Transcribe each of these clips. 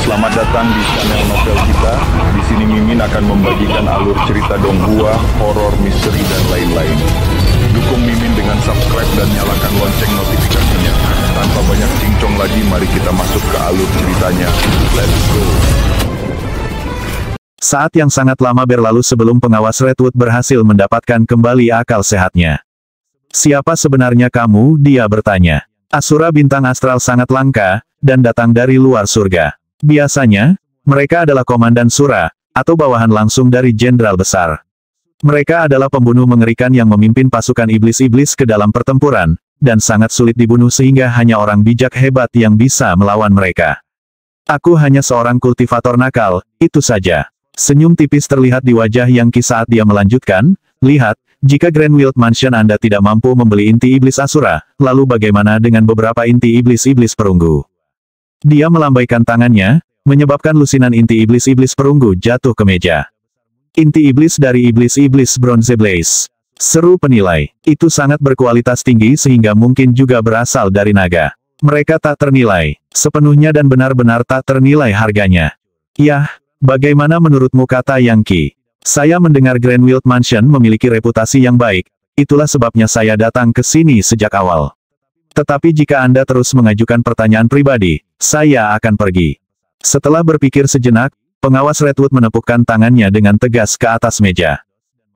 Selamat datang di channel novel kita. Di sini Mimin akan membagikan alur cerita Donghua, horor, misteri, dan lain-lain. Dukung Mimin dengan subscribe dan nyalakan lonceng notifikasinya. Tanpa banyak cincong lagi, mari kita masuk ke alur ceritanya. Let's go! Saat yang sangat lama berlalu sebelum pengawas Redwood berhasil mendapatkan kembali akal sehatnya. "Siapa sebenarnya kamu?" dia bertanya. Asura bintang astral sangat langka, dan datang dari luar surga. Biasanya, mereka adalah komandan Sura, atau bawahan langsung dari jenderal besar. Mereka adalah pembunuh mengerikan yang memimpin pasukan iblis-iblis ke dalam pertempuran, dan sangat sulit dibunuh sehingga hanya orang bijak hebat yang bisa melawan mereka. "Aku hanya seorang kultivator nakal, itu saja." Senyum tipis terlihat di wajah Yangki saat dia melanjutkan, "Lihat, jika Greenwild Mansion Anda tidak mampu membeli inti iblis Asura, lalu bagaimana dengan beberapa inti iblis-iblis perunggu?" Dia melambaikan tangannya, menyebabkan lusinan inti iblis-iblis perunggu jatuh ke meja. "Inti iblis dari iblis-iblis Bronze Blaze," seru penilai. "Itu sangat berkualitas tinggi sehingga mungkin juga berasal dari naga. Mereka tak ternilai, sepenuhnya dan benar-benar tak ternilai harganya." "Yah, bagaimana menurutmu?" kata Yangki. "Saya mendengar Greenwild Mansion memiliki reputasi yang baik, itulah sebabnya saya datang ke sini sejak awal. Tetapi jika Anda terus mengajukan pertanyaan pribadi, saya akan pergi." Setelah berpikir sejenak, pengawas Redwood menepukkan tangannya dengan tegas ke atas meja.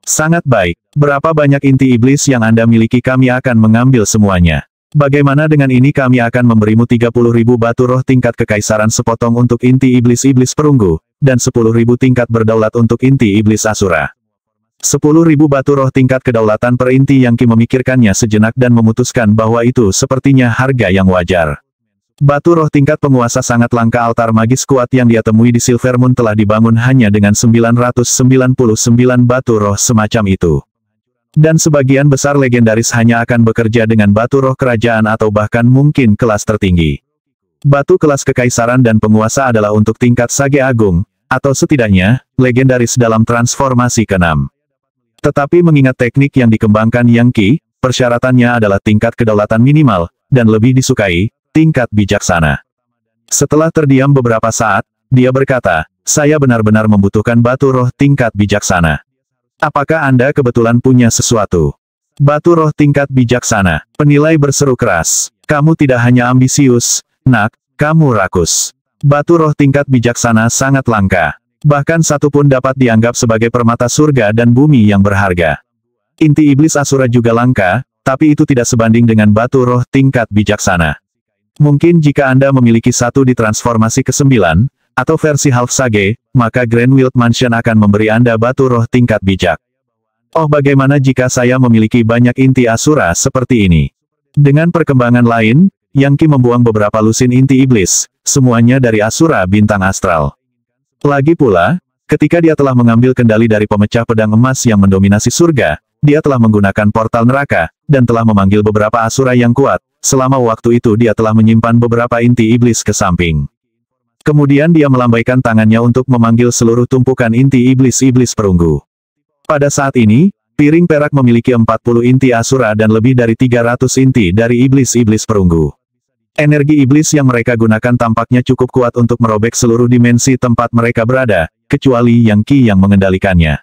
"Sangat baik. Berapa banyak inti iblis yang Anda miliki? Kami akan mengambil semuanya. Bagaimana dengan ini? Kami akan memberimu 30.000 batu roh tingkat kekaisaran sepotong untuk inti iblis-iblis perunggu, dan 10.000 tingkat berdaulat untuk inti iblis Asura." 10.000 batu roh tingkat kedaulatan per inti. Yangki memikirkannya sejenak dan memutuskan bahwa itu sepertinya harga yang wajar. Batu roh tingkat penguasa sangat langka. Altar magis kuat yang dia temui di Silvermoon telah dibangun hanya dengan 999 batu roh semacam itu. Dan sebagian besar legendaris hanya akan bekerja dengan batu roh kerajaan atau bahkan mungkin kelas tertinggi. Batu kelas kekaisaran dan penguasa adalah untuk tingkat Sage Agung, atau setidaknya, legendaris dalam transformasi ke-6. Tetapi mengingat teknik yang dikembangkan Yangki, persyaratannya adalah tingkat kedaulatan minimal, dan lebih disukai, tingkat bijaksana. Setelah terdiam beberapa saat, dia berkata, "Saya benar-benar membutuhkan batu roh tingkat bijaksana. Apakah Anda kebetulan punya sesuatu?" "Batu roh tingkat bijaksana." Penilai berseru keras. "Kamu tidak hanya ambisius, Nak, kamu rakus. Batu roh tingkat bijaksana sangat langka. Bahkan satu pun dapat dianggap sebagai permata surga dan bumi yang berharga. Inti iblis Asura juga langka, tapi itu tidak sebanding dengan batu roh tingkat bijaksana. Mungkin jika Anda memiliki satu di transformasi ke-9, atau versi Half Sage, maka Greenwild Mansion akan memberi Anda batu roh tingkat bijak. Oh, bagaimana jika saya memiliki banyak inti Asura seperti ini?" Dengan perkembangan lain, Yangki membuang beberapa lusin inti iblis, semuanya dari Asura bintang astral. Lagi pula, ketika dia telah mengambil kendali dari pemecah pedang emas yang mendominasi surga, dia telah menggunakan portal neraka, dan telah memanggil beberapa Asura yang kuat. Selama waktu itu dia telah menyimpan beberapa inti iblis ke samping. Kemudian dia melambaikan tangannya untuk memanggil seluruh tumpukan inti iblis-iblis perunggu. Pada saat ini, piring perak memiliki 40 inti Asura dan lebih dari 300 inti dari iblis-iblis perunggu. Energi iblis yang mereka gunakan tampaknya cukup kuat untuk merobek seluruh dimensi tempat mereka berada, kecuali Yangki yang mengendalikannya.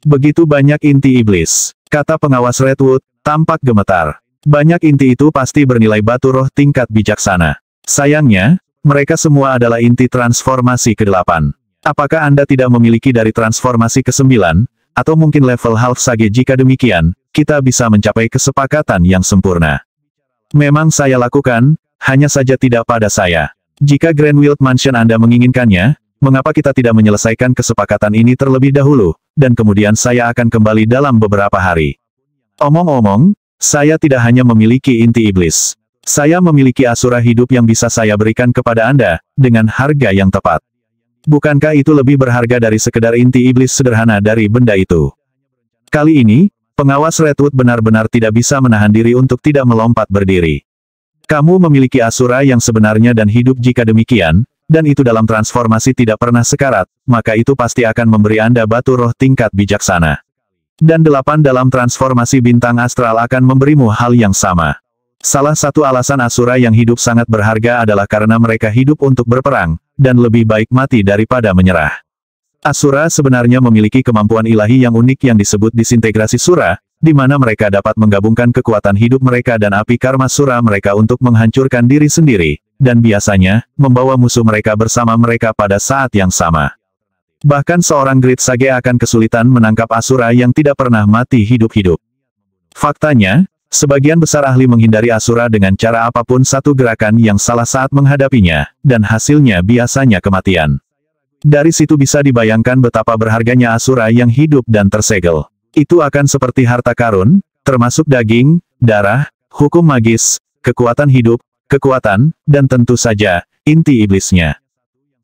"Begitu banyak inti iblis," kata pengawas Redwood, tampak gemetar. "Banyak inti itu pasti bernilai batu roh tingkat bijaksana. Sayangnya, mereka semua adalah inti transformasi ke-8. Apakah Anda tidak memiliki dari transformasi ke-9, atau mungkin level Half Sage? Jika demikian, kita bisa mencapai kesepakatan yang sempurna." "Memang saya lakukan, hanya saja tidak pada saya. Jika Greenwild Mansion Anda menginginkannya, mengapa kita tidak menyelesaikan kesepakatan ini terlebih dahulu, dan kemudian saya akan kembali dalam beberapa hari." "Omong-omong, saya tidak hanya memiliki inti iblis. Saya memiliki Asura hidup yang bisa saya berikan kepada Anda, dengan harga yang tepat. Bukankah itu lebih berharga dari sekedar inti iblis sederhana dari benda itu?" Kali ini, pengawas Redwood benar-benar tidak bisa menahan diri untuk tidak melompat berdiri. "Kamu memiliki Asura yang sebenarnya dan hidup. Jika demikian, dan itu dalam transformasi tidak pernah sekarat, maka itu pasti akan memberi Anda batu roh tingkat bijaksana. Dan 8 dalam transformasi bintang astral akan memberimu hal yang sama. Salah satu alasan Asura yang hidup sangat berharga adalah karena mereka hidup untuk berperang, dan lebih baik mati daripada menyerah. Asura sebenarnya memiliki kemampuan ilahi yang unik yang disebut disintegrasi sura, di mana mereka dapat menggabungkan kekuatan hidup mereka dan api karma sura mereka untuk menghancurkan diri sendiri, dan biasanya, membawa musuh mereka bersama mereka pada saat yang sama. Bahkan seorang Great Sage akan kesulitan menangkap Asura yang tidak pernah mati hidup-hidup. Faktanya, sebagian besar ahli menghindari Asura dengan cara apapun satu gerakan yang salah saat menghadapinya, dan hasilnya biasanya kematian. Dari situ bisa dibayangkan betapa berharganya Asura yang hidup dan tersegel. Itu akan seperti harta karun, termasuk daging, darah, hukum magis, kekuatan hidup, kekuatan, dan tentu saja, inti iblisnya.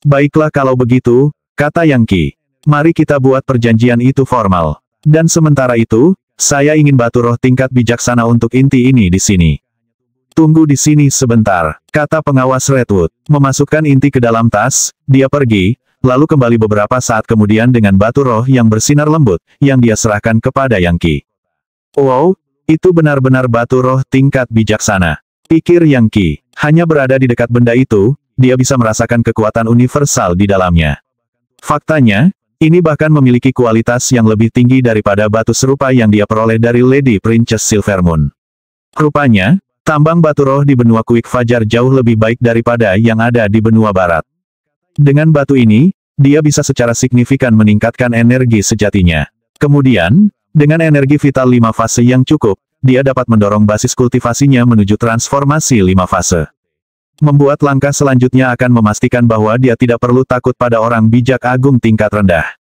Baiklah kalau begitu, kata Yang Qi. Mari kita buat perjanjian itu formal. Dan sementara itu, saya ingin batu roh tingkat bijaksana untuk inti ini di sini. Tunggu di sini sebentar, kata pengawas Redwood. Memasukkan inti ke dalam tas, dia pergi, lalu kembali beberapa saat kemudian dengan batu roh yang bersinar lembut, yang dia serahkan kepada Yang Qi. Wow, itu benar-benar batu roh tingkat bijaksana. Pikir Yang Qi, hanya berada di dekat benda itu, dia bisa merasakan kekuatan universal di dalamnya. Faktanya, ini bahkan memiliki kualitas yang lebih tinggi daripada batu serupa yang dia peroleh dari Lady Princess Silvermoon. Rupanya, tambang batu roh di benua Kuik Fajar jauh lebih baik daripada yang ada di benua barat. Dengan batu ini, dia bisa secara signifikan meningkatkan energi sejatinya. Kemudian, dengan energi vital 5 fase yang cukup, dia dapat mendorong basis kultivasinya menuju transformasi 5 fase. Membuat langkah selanjutnya akan memastikan bahwa dia tidak perlu takut pada orang bijak agung tingkat rendah.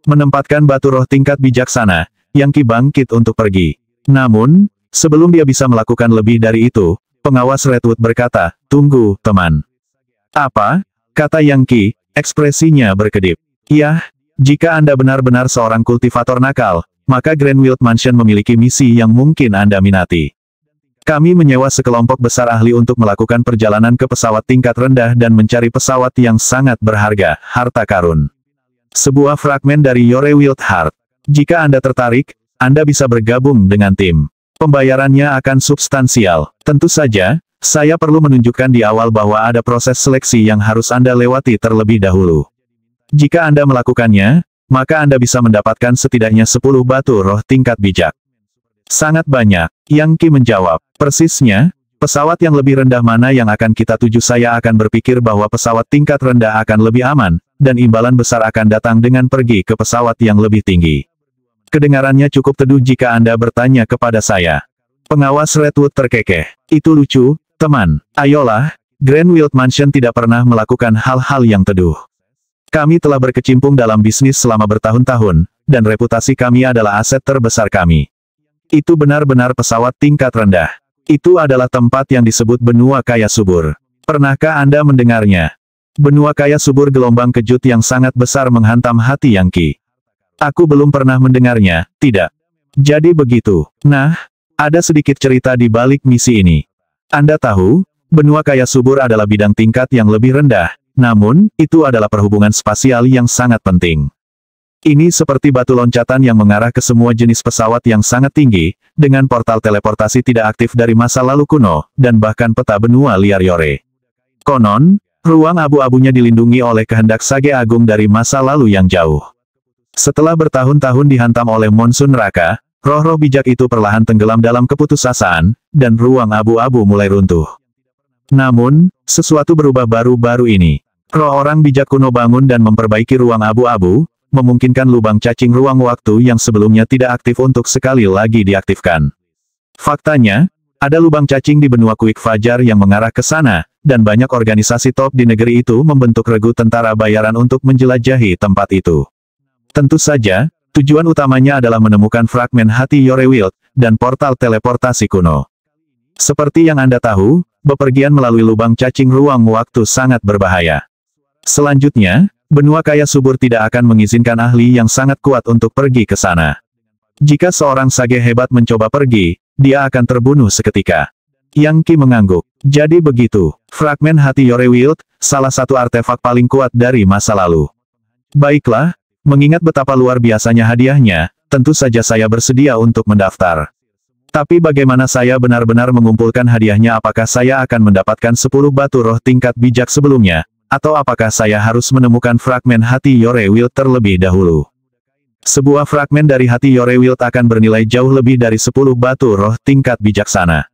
Menempatkan batu roh tingkat bijaksana, Yang Qi bangkit untuk pergi. Namun, sebelum dia bisa melakukan lebih dari itu, pengawas Redwood berkata, "Tunggu, teman." "Apa?" kata Yang Qi, ekspresinya berkedip. "Yah, jika Anda benar-benar seorang kultivator nakal, maka Greenwild Mansion memiliki misi yang mungkin Anda minati. Kami menyewa sekelompok besar ahli untuk melakukan perjalanan ke pesawat tingkat rendah dan mencari pesawat yang sangat berharga, harta karun. Sebuah fragmen dari Yore Wildheart. Jika Anda tertarik, Anda bisa bergabung dengan tim. Pembayarannya akan substansial. Tentu saja, saya perlu menunjukkan di awal bahwa ada proses seleksi yang harus Anda lewati terlebih dahulu. Jika Anda melakukannya, maka Anda bisa mendapatkan setidaknya 10 batu roh tingkat bijak." "Sangat banyak," Yang Qi menjawab. "Persisnya, pesawat yang lebih rendah mana yang akan kita tuju? Saya akan berpikir bahwa pesawat tingkat rendah akan lebih aman, dan imbalan besar akan datang dengan pergi ke pesawat yang lebih tinggi." Kedengarannya cukup teduh jika Anda bertanya kepada saya. Pengawas Redwood terkekeh. "Itu lucu, teman. Ayolah, Greenwild Mansion tidak pernah melakukan hal-hal yang teduh. Kami telah berkecimpung dalam bisnis selama bertahun-tahun, dan reputasi kami adalah aset terbesar kami. Itu benar-benar pesawat tingkat rendah. Itu adalah tempat yang disebut benua kaya subur. Pernahkah Anda mendengarnya? Benua kaya subur gelombang kejut yang sangat besar menghantam hati Yang Qi. Aku belum pernah mendengarnya, tidak. Jadi begitu. Nah, ada sedikit cerita di balik misi ini. Anda tahu, benua kaya subur adalah bidang tingkat yang lebih rendah, namun, itu adalah perhubungan spasial yang sangat penting. Ini seperti batu loncatan yang mengarah ke semua jenis pesawat yang sangat tinggi, dengan portal teleportasi tidak aktif dari masa lalu kuno, dan bahkan peta benua liar Yore. Konon, ruang abu-abunya dilindungi oleh kehendak Sage Agung dari masa lalu yang jauh. Setelah bertahun-tahun dihantam oleh monsun neraka, roh-roh bijak itu perlahan tenggelam dalam keputusasaan, dan ruang abu-abu mulai runtuh. Namun, sesuatu berubah baru-baru ini. Roh orang bijak kuno bangun dan memperbaiki ruang abu-abu, memungkinkan lubang cacing ruang waktu yang sebelumnya tidak aktif untuk sekali lagi diaktifkan. Faktanya, ada lubang cacing di benua Kuik Fajar yang mengarah ke sana, dan banyak organisasi top di negeri itu membentuk regu tentara bayaran untuk menjelajahi tempat itu. Tentu saja, tujuan utamanya adalah menemukan fragmen hati Yore Wild, dan portal teleportasi kuno. Seperti yang Anda tahu, bepergian melalui lubang cacing ruang waktu sangat berbahaya. Selanjutnya, benua kaya subur tidak akan mengizinkan ahli yang sangat kuat untuk pergi ke sana. Jika seorang sage hebat mencoba pergi, dia akan terbunuh seketika. Yang Qi mengangguk. Jadi begitu, fragmen hati Yore Wild, salah satu artefak paling kuat dari masa lalu. Baiklah, mengingat betapa luar biasanya hadiahnya, tentu saja saya bersedia untuk mendaftar. Tapi bagaimana saya benar-benar mengumpulkan hadiahnya? Apakah saya akan mendapatkan 10 batu roh tingkat bijak sebelumnya, atau apakah saya harus menemukan fragmen hati Yorewild terlebih dahulu? Sebuah fragmen dari hati Yorewild akan bernilai jauh lebih dari 10 batu roh tingkat bijaksana.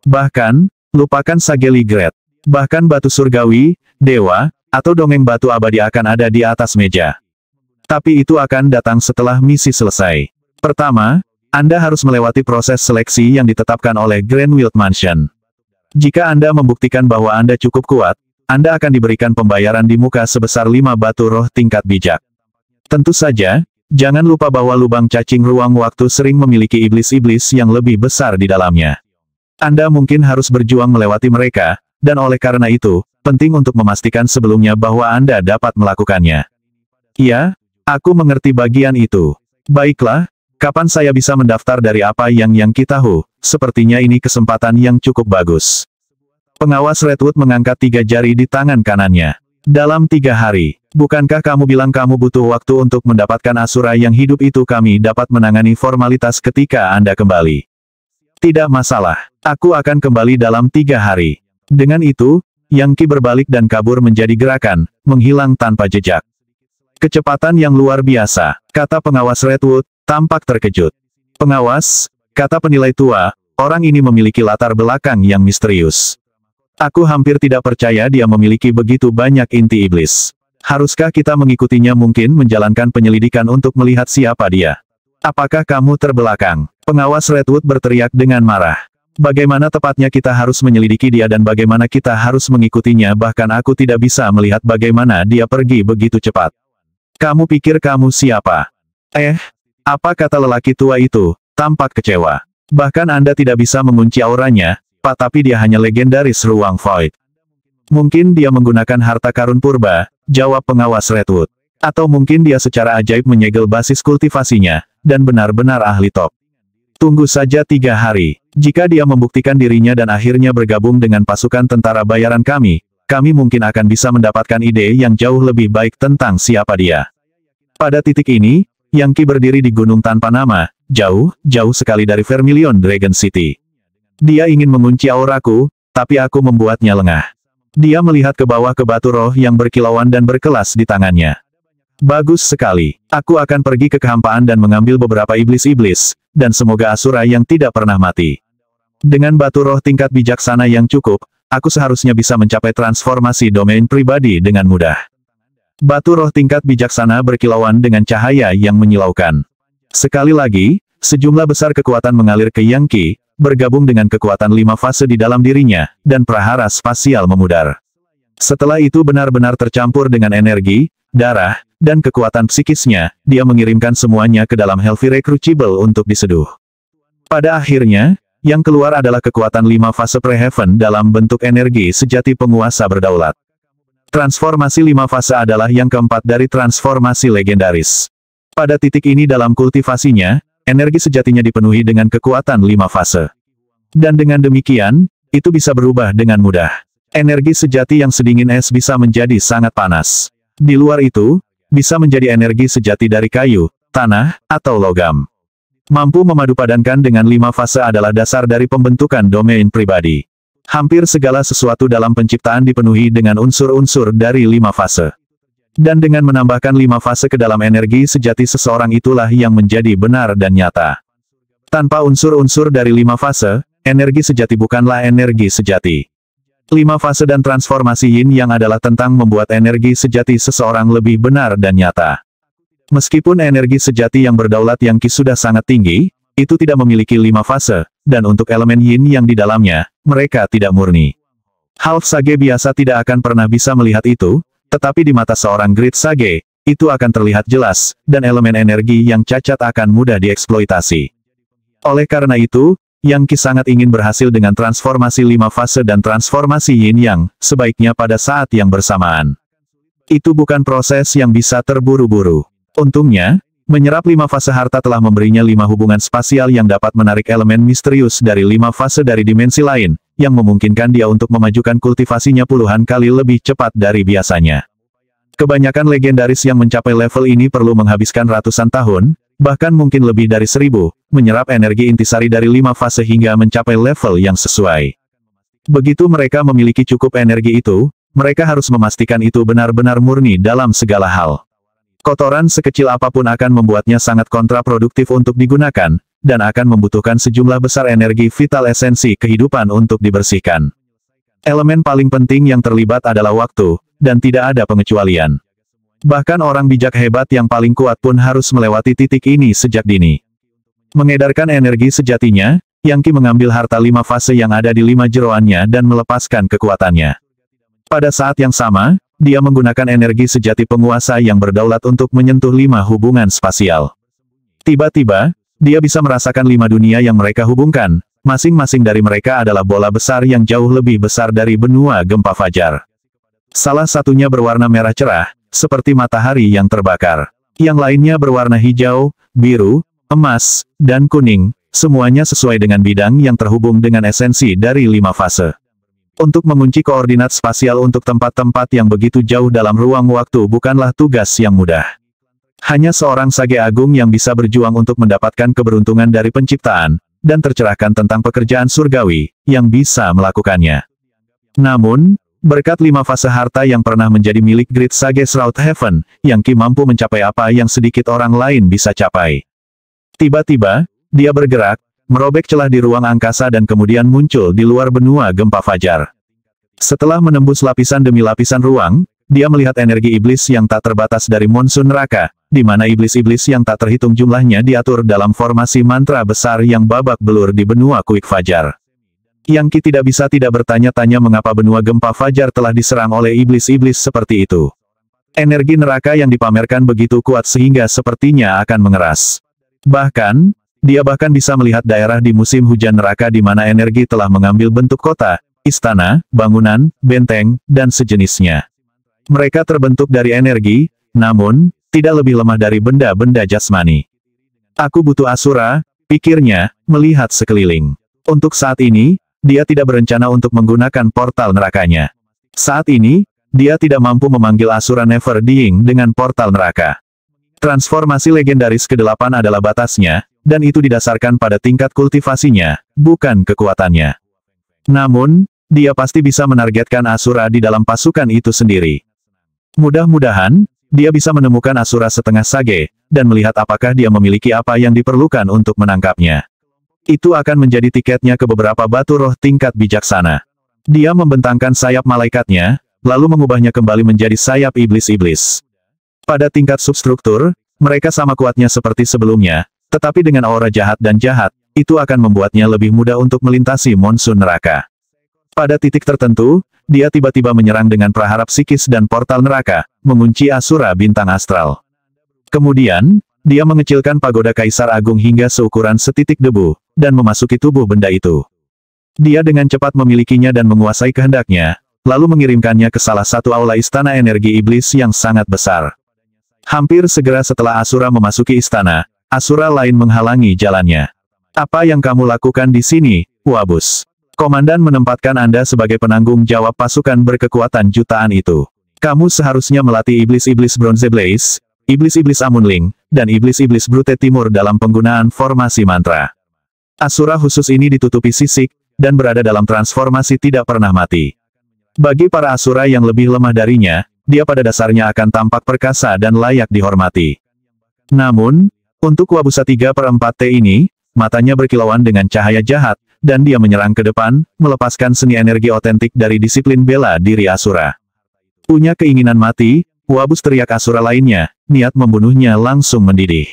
Bahkan, lupakan Sageligret. Bahkan batu surgawi, dewa, atau dongeng batu abadi akan ada di atas meja. Tapi itu akan datang setelah misi selesai. Pertama, Anda harus melewati proses seleksi yang ditetapkan oleh Greenwild Mansion. Jika Anda membuktikan bahwa Anda cukup kuat, Anda akan diberikan pembayaran di muka sebesar 5 batu roh tingkat bijak. Tentu saja, jangan lupa bahwa lubang cacing ruang waktu sering memiliki iblis-iblis yang lebih besar di dalamnya. Anda mungkin harus berjuang melewati mereka, dan oleh karena itu, penting untuk memastikan sebelumnya bahwa Anda dapat melakukannya. Ya, aku mengerti bagian itu. Baiklah, kapan saya bisa mendaftar dari apa yang kita tahu? Sepertinya ini kesempatan yang cukup bagus. Pengawas Redwood mengangkat 3 jari di tangan kanannya. Dalam 3 hari, bukankah kamu bilang kamu butuh waktu untuk mendapatkan Asura yang hidup itu? Kami dapat menangani formalitas ketika Anda kembali. Tidak masalah, aku akan kembali dalam 3 hari. Dengan itu, Yang Qi berbalik dan kabur menjadi gerakan, menghilang tanpa jejak. Kecepatan yang luar biasa, kata pengawas Redwood, tampak terkejut. Pengawas, kata penilai tua, orang ini memiliki latar belakang yang misterius. Aku hampir tidak percaya dia memiliki begitu banyak inti iblis. Haruskah kita mengikutinya? Mungkin menjalankan penyelidikan untuk melihat siapa dia. Apakah kamu terbelakang? Pengawas Redwood berteriak dengan marah. Bagaimana tepatnya kita harus menyelidiki dia dan bagaimana kita harus mengikutinya? Bahkan aku tidak bisa melihat bagaimana dia pergi begitu cepat. Kamu pikir kamu siapa? Apa kata lelaki tua itu, tampak kecewa. Bahkan Anda tidak bisa mengunci auranya, Pak, tapi dia hanya legendaris ruang void. Mungkin dia menggunakan harta karun purba, jawab pengawas Redwood. Atau mungkin dia secara ajaib menyegel basis kultivasinya, dan benar-benar ahli top. Tunggu saja 3 hari. Jika dia membuktikan dirinya dan akhirnya bergabung dengan pasukan tentara bayaran kami mungkin akan bisa mendapatkan ide yang jauh lebih baik tentang siapa dia. Pada titik ini, Yang Qi berdiri di gunung tanpa nama, jauh sekali dari Vermilion Dragon City. Dia ingin mengunci auraku, tapi aku membuatnya lengah. Dia melihat ke bawah ke batu roh yang berkilauan dan berkelas di tangannya. Bagus sekali. Aku akan pergi ke kehampaan dan mengambil beberapa iblis-iblis, dan semoga Asura yang tidak pernah mati. Dengan batu roh tingkat bijaksana yang cukup, aku seharusnya bisa mencapai transformasi domain pribadi dengan mudah. Batu roh tingkat bijaksana berkilauan dengan cahaya yang menyilaukan. Sekali lagi, sejumlah besar kekuatan mengalir ke Yang Qi, bergabung dengan kekuatan 5 fase di dalam dirinya, dan prahara spasial memudar. Setelah itu benar-benar tercampur dengan energi, darah, dan kekuatan psikisnya, dia mengirimkan semuanya ke dalam Hellfire Crucible untuk diseduh. Pada akhirnya, yang keluar adalah kekuatan 5 fase Preheaven dalam bentuk energi sejati penguasa berdaulat. Transformasi 5 fase adalah yang keempat dari transformasi legendaris. Pada titik ini dalam kultivasinya, energi sejatinya dipenuhi dengan kekuatan 5 fase. Dan dengan demikian, itu bisa berubah dengan mudah. Energi sejati yang sedingin es bisa menjadi sangat panas. Di luar itu, bisa menjadi energi sejati dari kayu, tanah, atau logam. Mampu memadupadankan dengan 5 fase adalah dasar dari pembentukan domain pribadi. Hampir segala sesuatu dalam penciptaan dipenuhi dengan unsur-unsur dari 5 fase. Dan dengan menambahkan 5 fase ke dalam energi sejati seseorang itulah yang menjadi benar dan nyata. Tanpa unsur-unsur dari 5 fase, energi sejati bukanlah energi sejati. 5 fase dan transformasi yin yang adalah tentang membuat energi sejati seseorang lebih benar dan nyata. Meskipun energi sejati yang berdaulat Yang Qi sudah sangat tinggi, itu tidak memiliki 5 fase, dan untuk elemen yin yang di dalamnya, mereka tidak murni. Half Sage biasa tidak akan pernah bisa melihat itu, tetapi di mata seorang Great Sage, itu akan terlihat jelas, dan elemen energi yang cacat akan mudah dieksploitasi. Oleh karena itu, Yang Qi sangat ingin berhasil dengan transformasi 5 fase dan transformasi yin yang, sebaiknya pada saat yang bersamaan. Itu bukan proses yang bisa terburu-buru. Untungnya, menyerap 5 fase harta telah memberinya 5 hubungan spasial yang dapat menarik elemen misterius dari 5 fase dari dimensi lain, yang memungkinkan dia untuk memajukan kultivasinya puluhan kali lebih cepat dari biasanya. Kebanyakan legendaris yang mencapai level ini perlu menghabiskan ratusan tahun, bahkan mungkin lebih dari 1000, menyerap energi intisari dari 5 fase hingga mencapai level yang sesuai. Begitu mereka memiliki cukup energi itu, mereka harus memastikan itu benar-benar murni dalam segala hal. Kotoran sekecil apapun akan membuatnya sangat kontraproduktif untuk digunakan, dan akan membutuhkan sejumlah besar energi vital esensi kehidupan untuk dibersihkan. Elemen paling penting yang terlibat adalah waktu, dan tidak ada pengecualian. Bahkan orang bijak hebat yang paling kuat pun harus melewati titik ini sejak dini. Mengedarkan energi sejatinya, Yang Qi mengambil harta 5 fase yang ada di 5 jeroannya dan melepaskan kekuatannya. Pada saat yang sama, dia menggunakan energi sejati penguasa yang berdaulat untuk menyentuh 5 hubungan spasial. Tiba-tiba, dia bisa merasakan 5 dunia yang mereka hubungkan, masing-masing dari mereka adalah bola besar yang jauh lebih besar dari benua gempa fajar. Salah satunya berwarna merah cerah, seperti matahari yang terbakar. Yang lainnya berwarna hijau, biru, emas, dan kuning, semuanya sesuai dengan bidang yang terhubung dengan esensi dari 5 fase. Untuk mengunci koordinat spasial untuk tempat-tempat yang begitu jauh dalam ruang waktu bukanlah tugas yang mudah. Hanya seorang Sage Agung yang bisa berjuang untuk mendapatkan keberuntungan dari penciptaan, dan tercerahkan tentang pekerjaan surgawi, yang bisa melakukannya. Namun, berkat 5 fase harta yang pernah menjadi milik Great Sage Shroud Heaven, Yang Qi mampu mencapai apa yang sedikit orang lain bisa capai. Tiba-tiba, dia bergerak, merobek celah di ruang angkasa dan kemudian muncul di luar benua gempa fajar. Setelah menembus lapisan demi lapisan ruang, dia melihat energi iblis yang tak terbatas dari monsun neraka, di mana iblis-iblis yang tak terhitung jumlahnya diatur dalam formasi mantra besar yang babak belur di benua kuik fajar. Yang Qi tidak bisa tidak bertanya-tanya mengapa benua gempa fajar telah diserang oleh iblis-iblis seperti itu. Energi neraka yang dipamerkan begitu kuat sehingga sepertinya akan mengeras. Bahkan, dia bahkan bisa melihat daerah di musim hujan neraka di mana energi telah mengambil bentuk kota, istana, bangunan, benteng, dan sejenisnya. Mereka terbentuk dari energi, namun, tidak lebih lemah dari benda-benda jasmani. Aku butuh Asura, pikirnya, melihat sekeliling. Untuk saat ini, dia tidak berencana untuk menggunakan portal nerakanya. Saat ini, dia tidak mampu memanggil Asura Never Dying dengan portal neraka. Transformasi legendaris ke-8 adalah batasnya, dan itu didasarkan pada tingkat kultivasinya, bukan kekuatannya. Namun, dia pasti bisa menargetkan Asura di dalam pasukan itu sendiri. Mudah-mudahan, dia bisa menemukan Asura setengah Sage, dan melihat apakah dia memiliki apa yang diperlukan untuk menangkapnya. Itu akan menjadi tiketnya ke beberapa batu roh tingkat bijaksana. Dia membentangkan sayap malaikatnya, lalu mengubahnya kembali menjadi sayap iblis-iblis. Pada tingkat substruktur, mereka sama kuatnya seperti sebelumnya, tetapi dengan aura jahat dan jahat, itu akan membuatnya lebih mudah untuk melintasi monsun neraka. Pada titik tertentu, dia tiba-tiba menyerang dengan prahara psikis dan portal neraka, mengunci Asura bintang astral. Kemudian, dia mengecilkan pagoda Kaisar Agung hingga seukuran setitik debu, dan memasuki tubuh benda itu. Dia dengan cepat memilikinya dan menguasai kehendaknya, lalu mengirimkannya ke salah satu aula istana energi iblis yang sangat besar. Hampir segera setelah Asura memasuki istana, Asura lain menghalangi jalannya. Apa yang kamu lakukan di sini, Wabus? Komandan menempatkan Anda sebagai penanggung jawab pasukan berkekuatan jutaan itu. Kamu seharusnya melatih iblis-iblis Bronze Blaze, iblis-iblis Amunling, dan iblis-iblis Brute Timur dalam penggunaan formasi mantra. Asura khusus ini ditutupi sisik, dan berada dalam transformasi tidak pernah mati. Bagi para Asura yang lebih lemah darinya, dia pada dasarnya akan tampak perkasa dan layak dihormati. Namun, untuk Wabusa 3/4T ini, matanya berkilauan dengan cahaya jahat, dan dia menyerang ke depan, melepaskan seni energi otentik dari disiplin bela diri Asura. Punya keinginan mati, Wabus teriak Asura lainnya, niat membunuhnya langsung mendidih.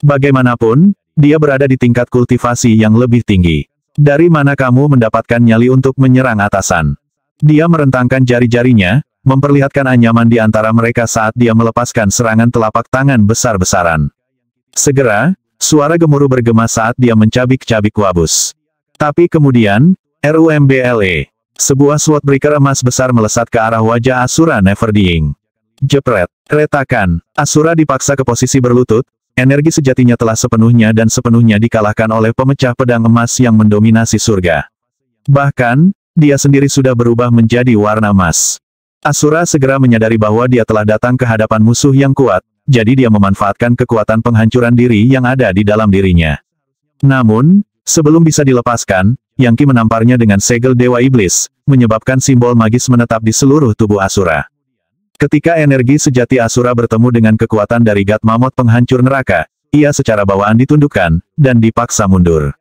Bagaimanapun, dia berada di tingkat kultivasi yang lebih tinggi. Dari mana kamu mendapatkan nyali untuk menyerang atasan? Dia merentangkan jari-jarinya, memperlihatkan anyaman di antara mereka saat dia melepaskan serangan telapak tangan besar-besaran. Segera, suara gemuruh bergema saat dia mencabik-cabik Wabus. Tapi kemudian, RUMBLE, sebuah swordbreaker emas besar melesat ke arah wajah Asura Never Dying. Jepret, retakan, Asura dipaksa ke posisi berlutut, energi sejatinya telah sepenuhnya dan sepenuhnya dikalahkan oleh pemecah pedang emas yang mendominasi surga. Bahkan, dia sendiri sudah berubah menjadi warna emas. Asura segera menyadari bahwa dia telah datang ke hadapan musuh yang kuat, jadi dia memanfaatkan kekuatan penghancuran diri yang ada di dalam dirinya. Namun, sebelum bisa dilepaskan, Yang Qi menamparnya dengan segel Dewa Iblis, menyebabkan simbol magis menetap di seluruh tubuh Asura. Ketika energi sejati Asura bertemu dengan kekuatan dari God Mammoth penghancur neraka, ia secara bawaan ditundukkan, dan dipaksa mundur.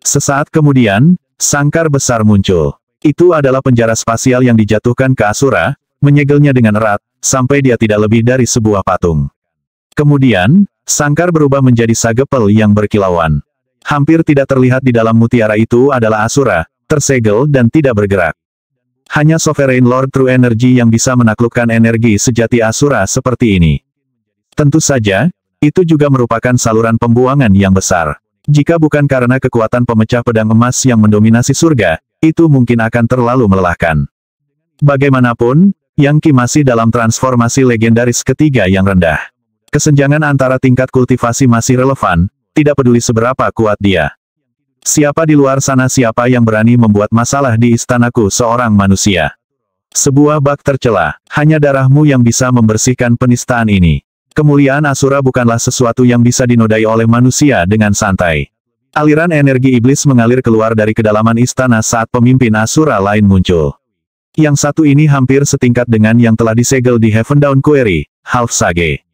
Sesaat kemudian, sangkar besar muncul. Itu adalah penjara spasial yang dijatuhkan ke Asura, menyegelnya dengan erat, sampai dia tidak lebih dari sebuah patung. Kemudian, sangkar berubah menjadi sagepel yang berkilauan. Hampir tidak terlihat di dalam mutiara itu adalah Asura, tersegel dan tidak bergerak. Hanya Sovereign Lord True Energy yang bisa menaklukkan energi sejati Asura seperti ini. Tentu saja, itu juga merupakan saluran pembuangan yang besar. Jika bukan karena kekuatan pemecah pedang emas yang mendominasi surga, itu mungkin akan terlalu melelahkan. Bagaimanapun, Yang Qi masih dalam transformasi legendaris ketiga yang rendah. Kesenjangan antara tingkat kultivasi masih relevan, tidak peduli seberapa kuat dia. Siapa di luar sana siapa yang berani membuat masalah di istanaku seorang manusia? Sebuah bak tercela, hanya darahmu yang bisa membersihkan penistaan ini. Kemuliaan Asura bukanlah sesuatu yang bisa dinodai oleh manusia dengan santai. Aliran energi iblis mengalir keluar dari kedalaman istana saat pemimpin Asura lain muncul. Yang satu ini hampir setingkat dengan yang telah disegel di Heaven Dawn Quarry, Half Sage.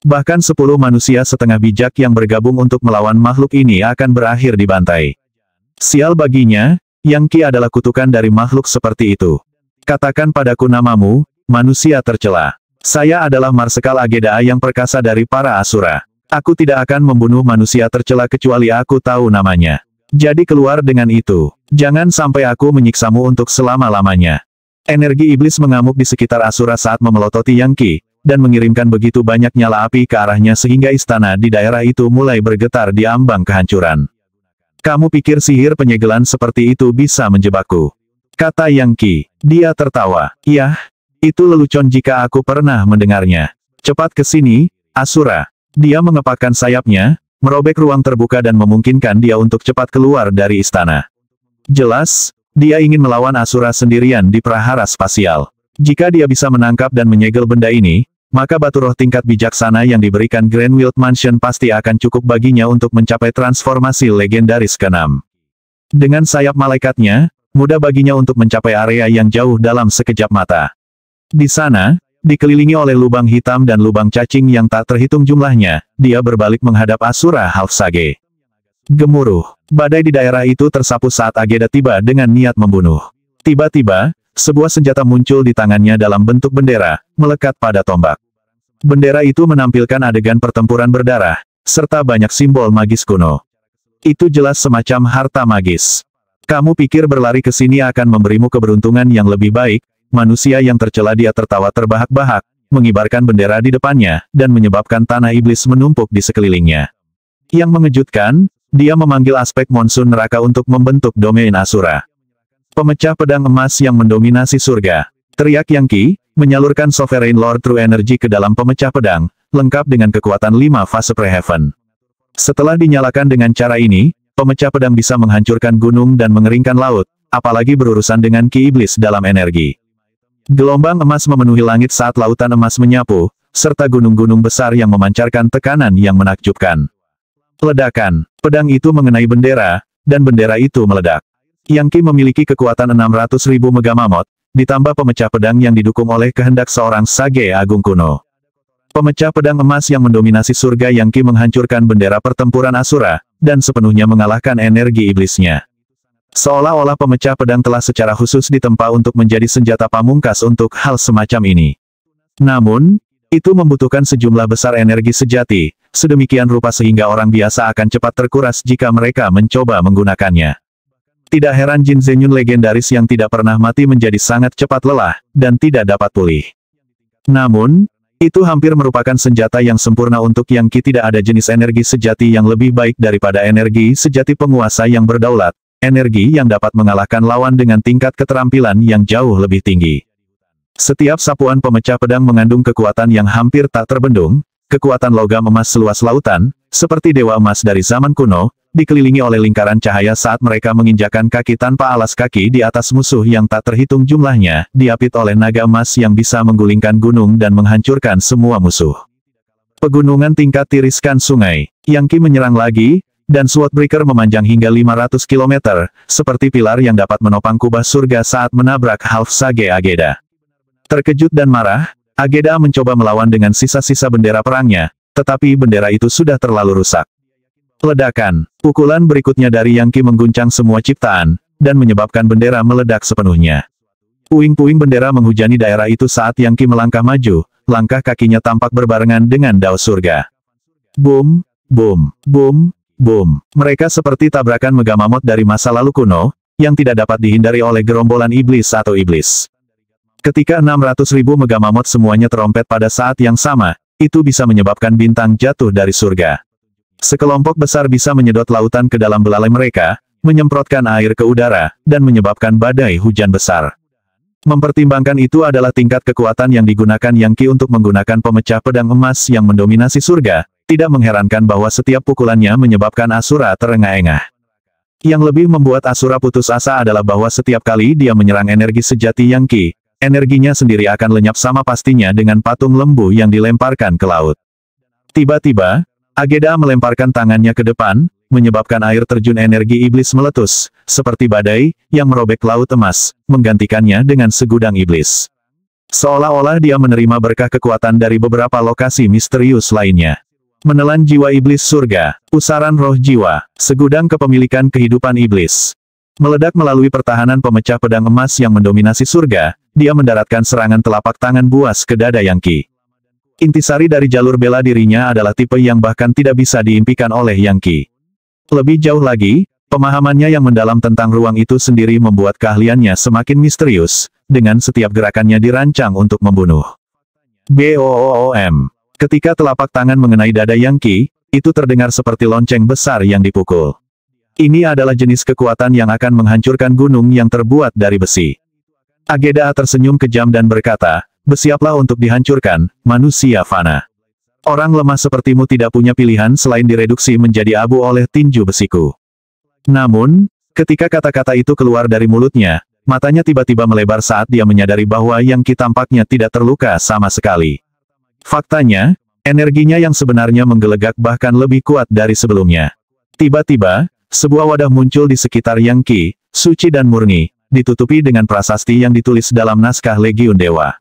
Bahkan 10 manusia setengah bijak yang bergabung untuk melawan makhluk ini akan berakhir dibantai. Sial baginya, Yang Qi adalah kutukan dari makhluk seperti itu. Katakan padaku namamu, manusia tercela. Saya adalah Marsekal Ageda yang perkasa dari para Asura. Aku tidak akan membunuh manusia tercela kecuali aku tahu namanya. Jadi keluar dengan itu. Jangan sampai aku menyiksamu untuk selama-lamanya. Energi iblis mengamuk di sekitar Asura saat memelototi Yang Qi, dan mengirimkan begitu banyak nyala api ke arahnya sehingga istana di daerah itu mulai bergetar di ambang kehancuran. Kamu pikir sihir penyegelan seperti itu bisa menjebakku? Kata Yang Qi. Dia tertawa. Yah, itu lelucon jika aku pernah mendengarnya. Cepat ke sini, Asura. Dia mengepakkan sayapnya, merobek ruang terbuka dan memungkinkan dia untuk cepat keluar dari istana. Jelas, dia ingin melawan Asura sendirian di prahara spasial. Jika dia bisa menangkap dan menyegel benda ini, maka batu roh tingkat bijaksana yang diberikan Greenwild Mansion pasti akan cukup baginya untuk mencapai transformasi legendaris ke-6. Dengan sayap malaikatnya, mudah baginya untuk mencapai area yang jauh dalam sekejap mata. Di sana, dikelilingi oleh lubang hitam dan lubang cacing yang tak terhitung jumlahnya, dia berbalik menghadap Asura Half Sage. Gemuruh. Badai di daerah itu tersapu saat Ageda tiba dengan niat membunuh. Tiba-tiba, sebuah senjata muncul di tangannya dalam bentuk bendera, melekat pada tombak. Bendera itu menampilkan adegan pertempuran berdarah, serta banyak simbol magis kuno. Itu jelas semacam harta magis. Kamu pikir berlari ke sini akan memberimu keberuntungan yang lebih baik? Manusia yang tercela, dia tertawa terbahak-bahak, mengibarkan bendera di depannya, dan menyebabkan tanah iblis menumpuk di sekelilingnya. Yang mengejutkan, dia memanggil aspek monsun neraka untuk membentuk domain Asura. Pemecah pedang emas yang mendominasi surga. Teriak Yang Qi, menyalurkan Sovereign Lord True Energy ke dalam pemecah pedang, lengkap dengan kekuatan 5 fase Pre-Heaven. Setelah dinyalakan dengan cara ini, pemecah pedang bisa menghancurkan gunung dan mengeringkan laut, apalagi berurusan dengan Qi iblis dalam energi. Gelombang emas memenuhi langit saat lautan emas menyapu, serta gunung-gunung besar yang memancarkan tekanan yang menakjubkan. Ledakan. Pedang itu mengenai bendera, dan bendera itu meledak. Yang Qi memiliki kekuatan 600.000 megamamot, ditambah pemecah pedang yang didukung oleh kehendak seorang Sage Agung kuno. Pemecah pedang emas yang mendominasi surga Yang Qi menghancurkan bendera pertempuran Asura, dan sepenuhnya mengalahkan energi iblisnya. Seolah-olah pemecah pedang telah secara khusus ditempa untuk menjadi senjata pamungkas untuk hal semacam ini. Namun, itu membutuhkan sejumlah besar energi sejati, sedemikian rupa sehingga orang biasa akan cepat terkuras jika mereka mencoba menggunakannya. Tidak heran Jin Zenyun legendaris yang tidak pernah mati menjadi sangat cepat lelah, dan tidak dapat pulih. Namun, itu hampir merupakan senjata yang sempurna untuk Yang Qi. Tidak ada jenis energi sejati yang lebih baik daripada energi sejati penguasa yang berdaulat, energi yang dapat mengalahkan lawan dengan tingkat keterampilan yang jauh lebih tinggi. Setiap sapuan pemecah pedang mengandung kekuatan yang hampir tak terbendung, kekuatan logam emas seluas lautan, seperti dewa emas dari zaman kuno, dikelilingi oleh lingkaran cahaya saat mereka menginjakan kaki tanpa alas kaki di atas musuh yang tak terhitung jumlahnya, diapit oleh naga emas yang bisa menggulingkan gunung dan menghancurkan semua musuh. Pegunungan tingkat tiriskan sungai. Yang Qi menyerang lagi, dan Swordbreaker memanjang hingga 500 km, seperti pilar yang dapat menopang kubah surga saat menabrak Half Sage Ageda. Terkejut dan marah, Ageda mencoba melawan dengan sisa-sisa bendera perangnya, tetapi bendera itu sudah terlalu rusak. Ledakan, pukulan berikutnya dari Yang Qi mengguncang semua ciptaan, dan menyebabkan bendera meledak sepenuhnya. Puing-puing bendera menghujani daerah itu saat Yang Qi melangkah maju, langkah kakinya tampak berbarengan dengan dao surga. Boom, boom, boom, boom. Mereka seperti tabrakan Megamamot dari masa lalu kuno, yang tidak dapat dihindari oleh gerombolan iblis atau iblis. Ketika 600.000 Megamamot semuanya terompet pada saat yang sama, itu bisa menyebabkan bintang jatuh dari surga. Sekelompok besar bisa menyedot lautan ke dalam belalai mereka, menyemprotkan air ke udara, dan menyebabkan badai hujan besar. Mempertimbangkan itu adalah tingkat kekuatan yang digunakan Yang Qi untuk menggunakan pemecah pedang emas yang mendominasi surga, tidak mengherankan bahwa setiap pukulannya menyebabkan Asura terengah-engah. Yang lebih membuat Asura putus asa adalah bahwa setiap kali dia menyerang energi sejati Yang Qi, energinya sendiri akan lenyap sama pastinya dengan patung lembu yang dilemparkan ke laut. Tiba-tiba, Ageda melemparkan tangannya ke depan, menyebabkan air terjun energi iblis meletus, seperti badai, yang merobek laut emas, menggantikannya dengan segudang iblis. Seolah-olah dia menerima berkah kekuatan dari beberapa lokasi misterius lainnya. Menelan jiwa iblis surga, pusaran roh jiwa, segudang kepemilikan kehidupan iblis. Meledak melalui pertahanan pemecah pedang emas yang mendominasi surga, dia mendaratkan serangan telapak tangan buas ke dada Yang Qi. Intisari dari jalur bela dirinya adalah tipe yang bahkan tidak bisa diimpikan oleh Yang Qi. Lebih jauh lagi, pemahamannya yang mendalam tentang ruang itu sendiri membuat keahliannya semakin misterius, dengan setiap gerakannya dirancang untuk membunuh. Boom. Ketika telapak tangan mengenai dada Yang Qi, itu terdengar seperti lonceng besar yang dipukul. Ini adalah jenis kekuatan yang akan menghancurkan gunung yang terbuat dari besi. Ageda tersenyum kejam dan berkata, "Bersiaplah untuk dihancurkan, manusia fana. Orang lemah sepertimu tidak punya pilihan selain direduksi menjadi abu oleh tinju besiku." Namun, ketika kata-kata itu keluar dari mulutnya, matanya tiba-tiba melebar saat dia menyadari bahwa Yang Qi tampaknya tidak terluka sama sekali. Faktanya, energinya yang sebenarnya menggelegak bahkan lebih kuat dari sebelumnya. Tiba-tiba, sebuah wadah muncul di sekitar Yang Qi, suci dan murni, ditutupi dengan prasasti yang ditulis dalam naskah Legiun Dewa.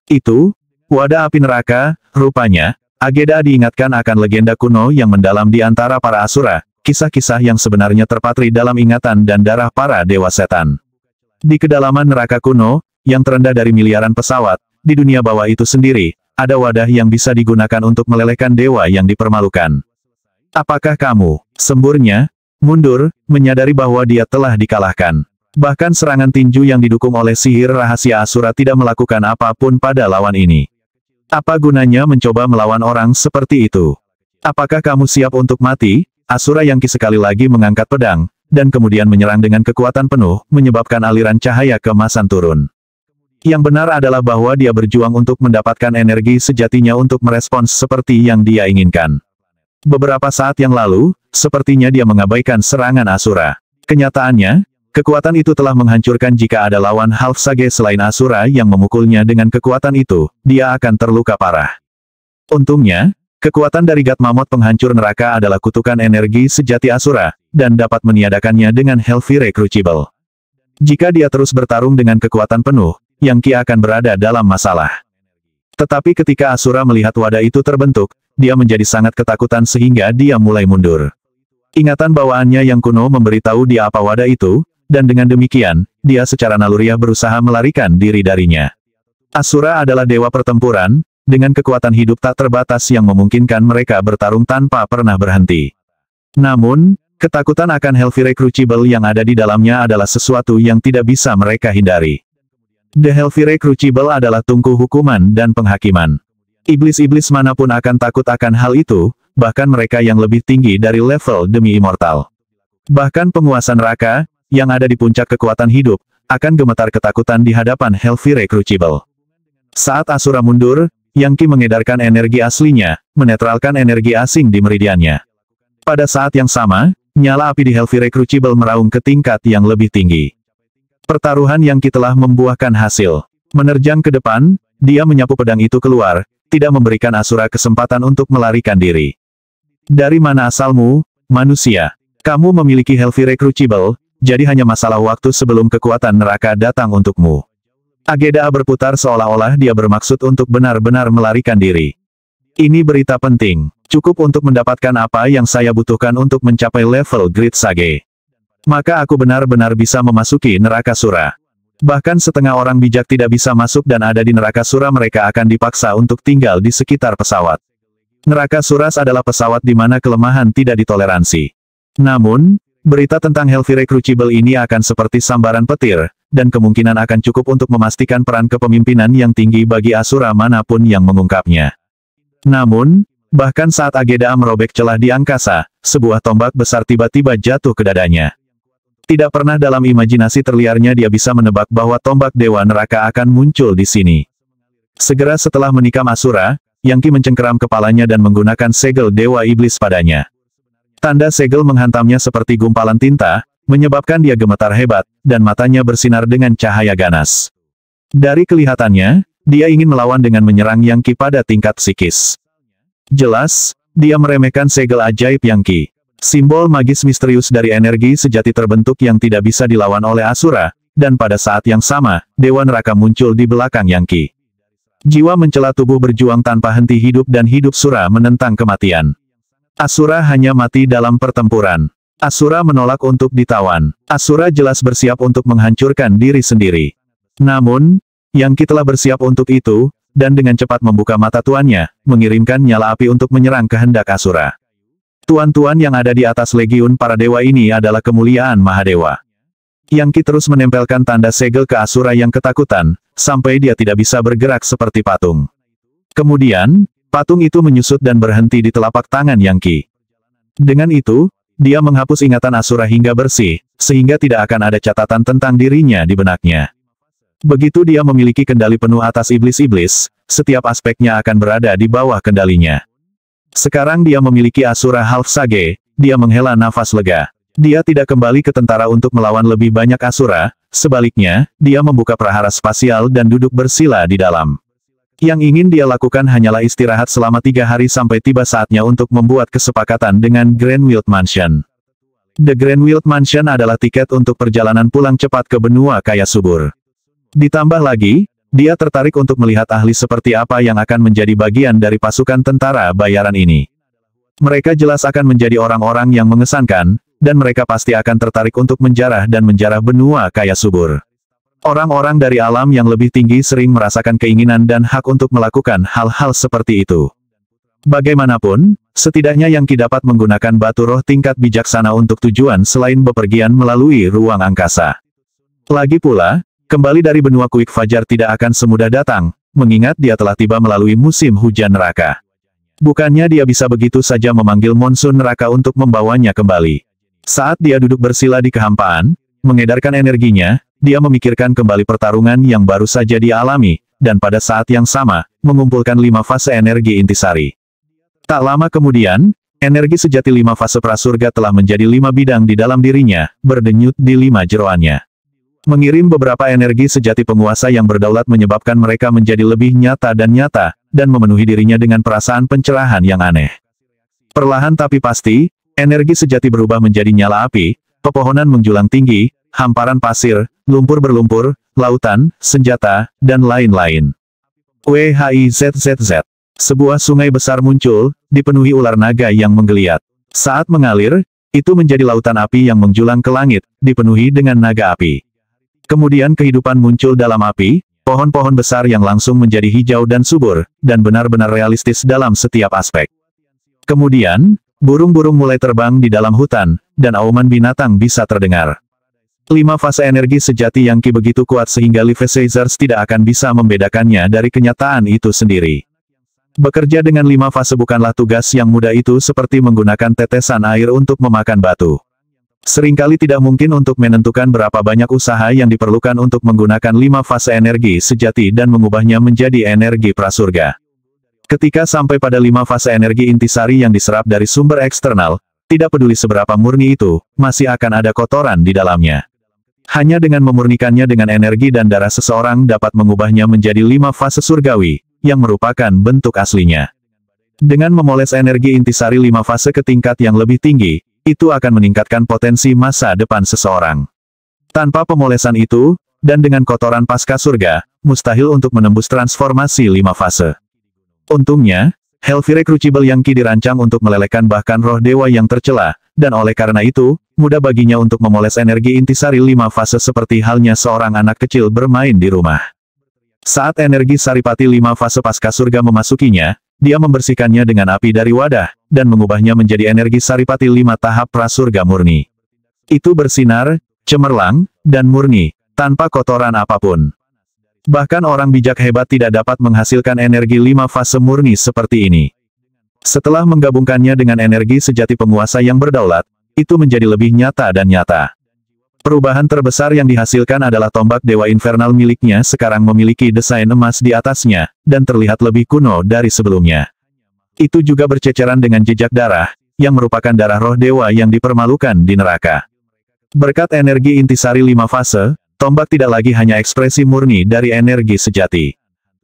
Itu, wadah api neraka, rupanya. Ageda diingatkan akan legenda kuno yang mendalam di antara para Asura, kisah-kisah yang sebenarnya terpatri dalam ingatan dan darah para dewa setan. Di kedalaman neraka kuno, yang terendah dari miliaran pesawat, di dunia bawah itu sendiri, ada wadah yang bisa digunakan untuk melelehkan dewa yang dipermalukan. Apakah kamu, semburnya, mundur, menyadari bahwa dia telah dikalahkan? Bahkan serangan tinju yang didukung oleh sihir rahasia Asura tidak melakukan apapun pada lawan ini. Apa gunanya mencoba melawan orang seperti itu? Apakah kamu siap untuk mati? Asura Yang Qi sekali lagi mengangkat pedang, dan kemudian menyerang dengan kekuatan penuh, menyebabkan aliran cahaya keemasan turun. Yang benar adalah bahwa dia berjuang untuk mendapatkan energi sejatinya untuk merespons seperti yang dia inginkan. Beberapa saat yang lalu, sepertinya dia mengabaikan serangan Asura. Kenyataannya, kekuatan itu telah menghancurkan jika ada lawan Half Sage selain Asura yang memukulnya dengan kekuatan itu, dia akan terluka parah. Untungnya, kekuatan dari God Mammoth penghancur neraka adalah kutukan energi sejati Asura, dan dapat meniadakannya dengan Hellfire Crucible. Jika dia terus bertarung dengan kekuatan penuh, Yang Qi akan berada dalam masalah. Tetapi ketika Asura melihat wadah itu terbentuk, dia menjadi sangat ketakutan sehingga dia mulai mundur. Ingatan bawaannya yang kuno memberitahu dia apa wadah itu, dan dengan demikian, dia secara naluriah berusaha melarikan diri darinya. Asura adalah dewa pertempuran, dengan kekuatan hidup tak terbatas yang memungkinkan mereka bertarung tanpa pernah berhenti. Namun, ketakutan akan Hellfire Crucible yang ada di dalamnya adalah sesuatu yang tidak bisa mereka hindari. The Hellfire Crucible adalah tungku hukuman dan penghakiman. Iblis-iblis manapun akan takut akan hal itu, bahkan mereka yang lebih tinggi dari level demi immortal. Bahkan penguasa neraka, yang ada di puncak kekuatan hidup, akan gemetar ketakutan di hadapan Hellfire Crucible. Saat Asura mundur, Yang Qi mengedarkan energi aslinya, menetralkan energi asing di meridiannya. Pada saat yang sama, nyala api di Hellfire Crucible meraung ke tingkat yang lebih tinggi. Pertaruhan Yang Qi telah membuahkan hasil. Menerjang ke depan, dia menyapu pedang itu keluar, tidak memberikan Asura kesempatan untuk melarikan diri. "Dari mana asalmu, manusia. Kamu memiliki healthy recruitable, jadi hanya masalah waktu sebelum kekuatan neraka datang untukmu. Ageda berputar seolah-olah dia bermaksud untuk benar-benar melarikan diri. Ini berita penting, cukup untuk mendapatkan apa yang saya butuhkan untuk mencapai level Great Sage. Maka aku benar-benar bisa memasuki neraka sura. Bahkan setengah orang bijak tidak bisa masuk dan ada di neraka sura, mereka akan dipaksa untuk tinggal di sekitar pesawat. Neraka suras adalah pesawat di mana kelemahan tidak ditoleransi. Namun, berita tentang healthy recruitable ini akan seperti sambaran petir, dan kemungkinan akan cukup untuk memastikan peran kepemimpinan yang tinggi bagi Asura manapun yang mengungkapnya. Namun, bahkan saat Ageda merobek celah di angkasa, sebuah tombak besar tiba-tiba jatuh ke dadanya. Tidak pernah dalam imajinasi terliarnya dia bisa menebak bahwa tombak Dewa Neraka akan muncul di sini. Segera setelah menikam Asura, Yangki mencengkeram kepalanya dan menggunakan segel Dewa Iblis padanya. Tanda segel menghantamnya seperti gumpalan tinta, menyebabkan dia gemetar hebat, dan matanya bersinar dengan cahaya ganas. Dari kelihatannya, dia ingin melawan dengan menyerang Yangki pada tingkat psikis. Jelas, dia meremehkan segel ajaib Yangki. Simbol magis misterius dari energi sejati terbentuk yang tidak bisa dilawan oleh Asura, dan pada saat yang sama, Dewa Neraka muncul di belakang Yangki. Jiwa mencela tubuh berjuang tanpa henti hidup dan hidup Sura menentang kematian. Asura hanya mati dalam pertempuran. Asura menolak untuk ditawan. Asura jelas bersiap untuk menghancurkan diri sendiri. Namun, Yangki telah bersiap untuk itu, dan dengan cepat membuka mata tuannya, mengirimkan nyala api untuk menyerang kehendak Asura. Tuan-tuan yang ada di atas legiun para dewa ini adalah kemuliaan Mahadewa. Yangki terus menempelkan tanda segel ke Asura yang ketakutan, sampai dia tidak bisa bergerak seperti patung. Kemudian, patung itu menyusut dan berhenti di telapak tangan Yangki. Dengan itu, dia menghapus ingatan Asura hingga bersih, sehingga tidak akan ada catatan tentang dirinya di benaknya. Begitu dia memiliki kendali penuh atas iblis-iblis, setiap aspeknya akan berada di bawah kendalinya. Sekarang dia memiliki Asura Half Sage, dia menghela nafas lega. Dia tidak kembali ke tentara untuk melawan lebih banyak Asura, sebaliknya, dia membuka prahara spasial dan duduk bersila di dalam. Yang ingin dia lakukan hanyalah istirahat selama 3 hari sampai tiba saatnya untuk membuat kesepakatan dengan Greenwild Mansion. The Greenwild Mansion adalah tiket untuk perjalanan pulang cepat ke benua kaya subur. Ditambah lagi, dia tertarik untuk melihat ahli seperti apa yang akan menjadi bagian dari pasukan tentara bayaran ini. Mereka jelas akan menjadi orang-orang yang mengesankan, dan mereka pasti akan tertarik untuk menjarah dan menjarah benua kaya subur. Orang-orang dari alam yang lebih tinggi sering merasakan keinginan dan hak untuk melakukan hal-hal seperti itu. Bagaimanapun, setidaknya Yangki dapat menggunakan batu roh tingkat bijaksana untuk tujuan selain bepergian melalui ruang angkasa. Lagi pula, kembali dari benua Kuik Fajar tidak akan semudah datang, mengingat dia telah tiba melalui musim hujan neraka. Bukannya dia bisa begitu saja memanggil monsun neraka untuk membawanya kembali. Saat dia duduk bersila di kehampaan, mengedarkan energinya, dia memikirkan kembali pertarungan yang baru saja dialami, dan pada saat yang sama, mengumpulkan 5 fase energi intisari. Tak lama kemudian, energi sejati 5 fase prasurga telah menjadi 5 bidang di dalam dirinya, berdenyut di 5 jeroannya. Mengirim beberapa energi sejati penguasa yang berdaulat menyebabkan mereka menjadi lebih nyata, dan memenuhi dirinya dengan perasaan pencerahan yang aneh. Perlahan tapi pasti, energi sejati berubah menjadi nyala api, pepohonan menjulang tinggi, hamparan pasir, lumpur berlumpur, lautan, senjata, dan lain-lain. WHIZZZ. Sebuah sungai besar muncul, dipenuhi ular naga yang menggeliat. Saat mengalir, itu menjadi lautan api yang menjulang ke langit, dipenuhi dengan naga api. Kemudian kehidupan muncul dalam api, pohon-pohon besar yang langsung menjadi hijau dan subur, dan benar-benar realistis dalam setiap aspek. Kemudian, burung-burung mulai terbang di dalam hutan, dan auman binatang bisa terdengar. 5 fase energi sejati Yangki begitu kuat sehingga Levi Caesars tidak akan bisa membedakannya dari kenyataan itu sendiri. Bekerja dengan 5 fase bukanlah tugas yang mudah, itu seperti menggunakan tetesan air untuk memakan batu. Seringkali tidak mungkin untuk menentukan berapa banyak usaha yang diperlukan untuk menggunakan 5 fase energi sejati dan mengubahnya menjadi energi prasurga. Ketika sampai pada 5 fase energi intisari yang diserap dari sumber eksternal, tidak peduli seberapa murni itu, masih akan ada kotoran di dalamnya. Hanya dengan memurnikannya dengan energi dan darah seseorang dapat mengubahnya menjadi 5 fase surgawi, yang merupakan bentuk aslinya. Dengan memoles energi intisari 5 fase ke tingkat yang lebih tinggi, itu akan meningkatkan potensi masa depan seseorang. Tanpa pemolesan itu, dan dengan kotoran pasca surga, mustahil untuk menembus transformasi 5 fase. Untungnya, Hellfire Crucible Yangki dirancang untuk melelehkan bahkan roh dewa yang tercela, dan oleh karena itu, mudah baginya untuk memoles energi intisari 5 fase seperti halnya seorang anak kecil bermain di rumah. Saat energi saripati 5 fase pasca surga memasukinya, dia membersihkannya dengan api dari wadah, dan mengubahnya menjadi energi saripati 5 tahap prasurga murni. Itu bersinar, cemerlang, dan murni, tanpa kotoran apapun. Bahkan orang bijak hebat tidak dapat menghasilkan energi 5 fase murni seperti ini. Setelah menggabungkannya dengan energi sejati penguasa yang berdaulat, itu menjadi lebih nyata dan nyata. Perubahan terbesar yang dihasilkan adalah tombak Dewa Infernal miliknya sekarang memiliki desain emas di atasnya, dan terlihat lebih kuno dari sebelumnya. Itu juga berceceran dengan jejak darah, yang merupakan darah roh dewa yang dipermalukan di neraka. Berkat energi intisari 5 fase, tombak tidak lagi hanya ekspresi murni dari energi sejati.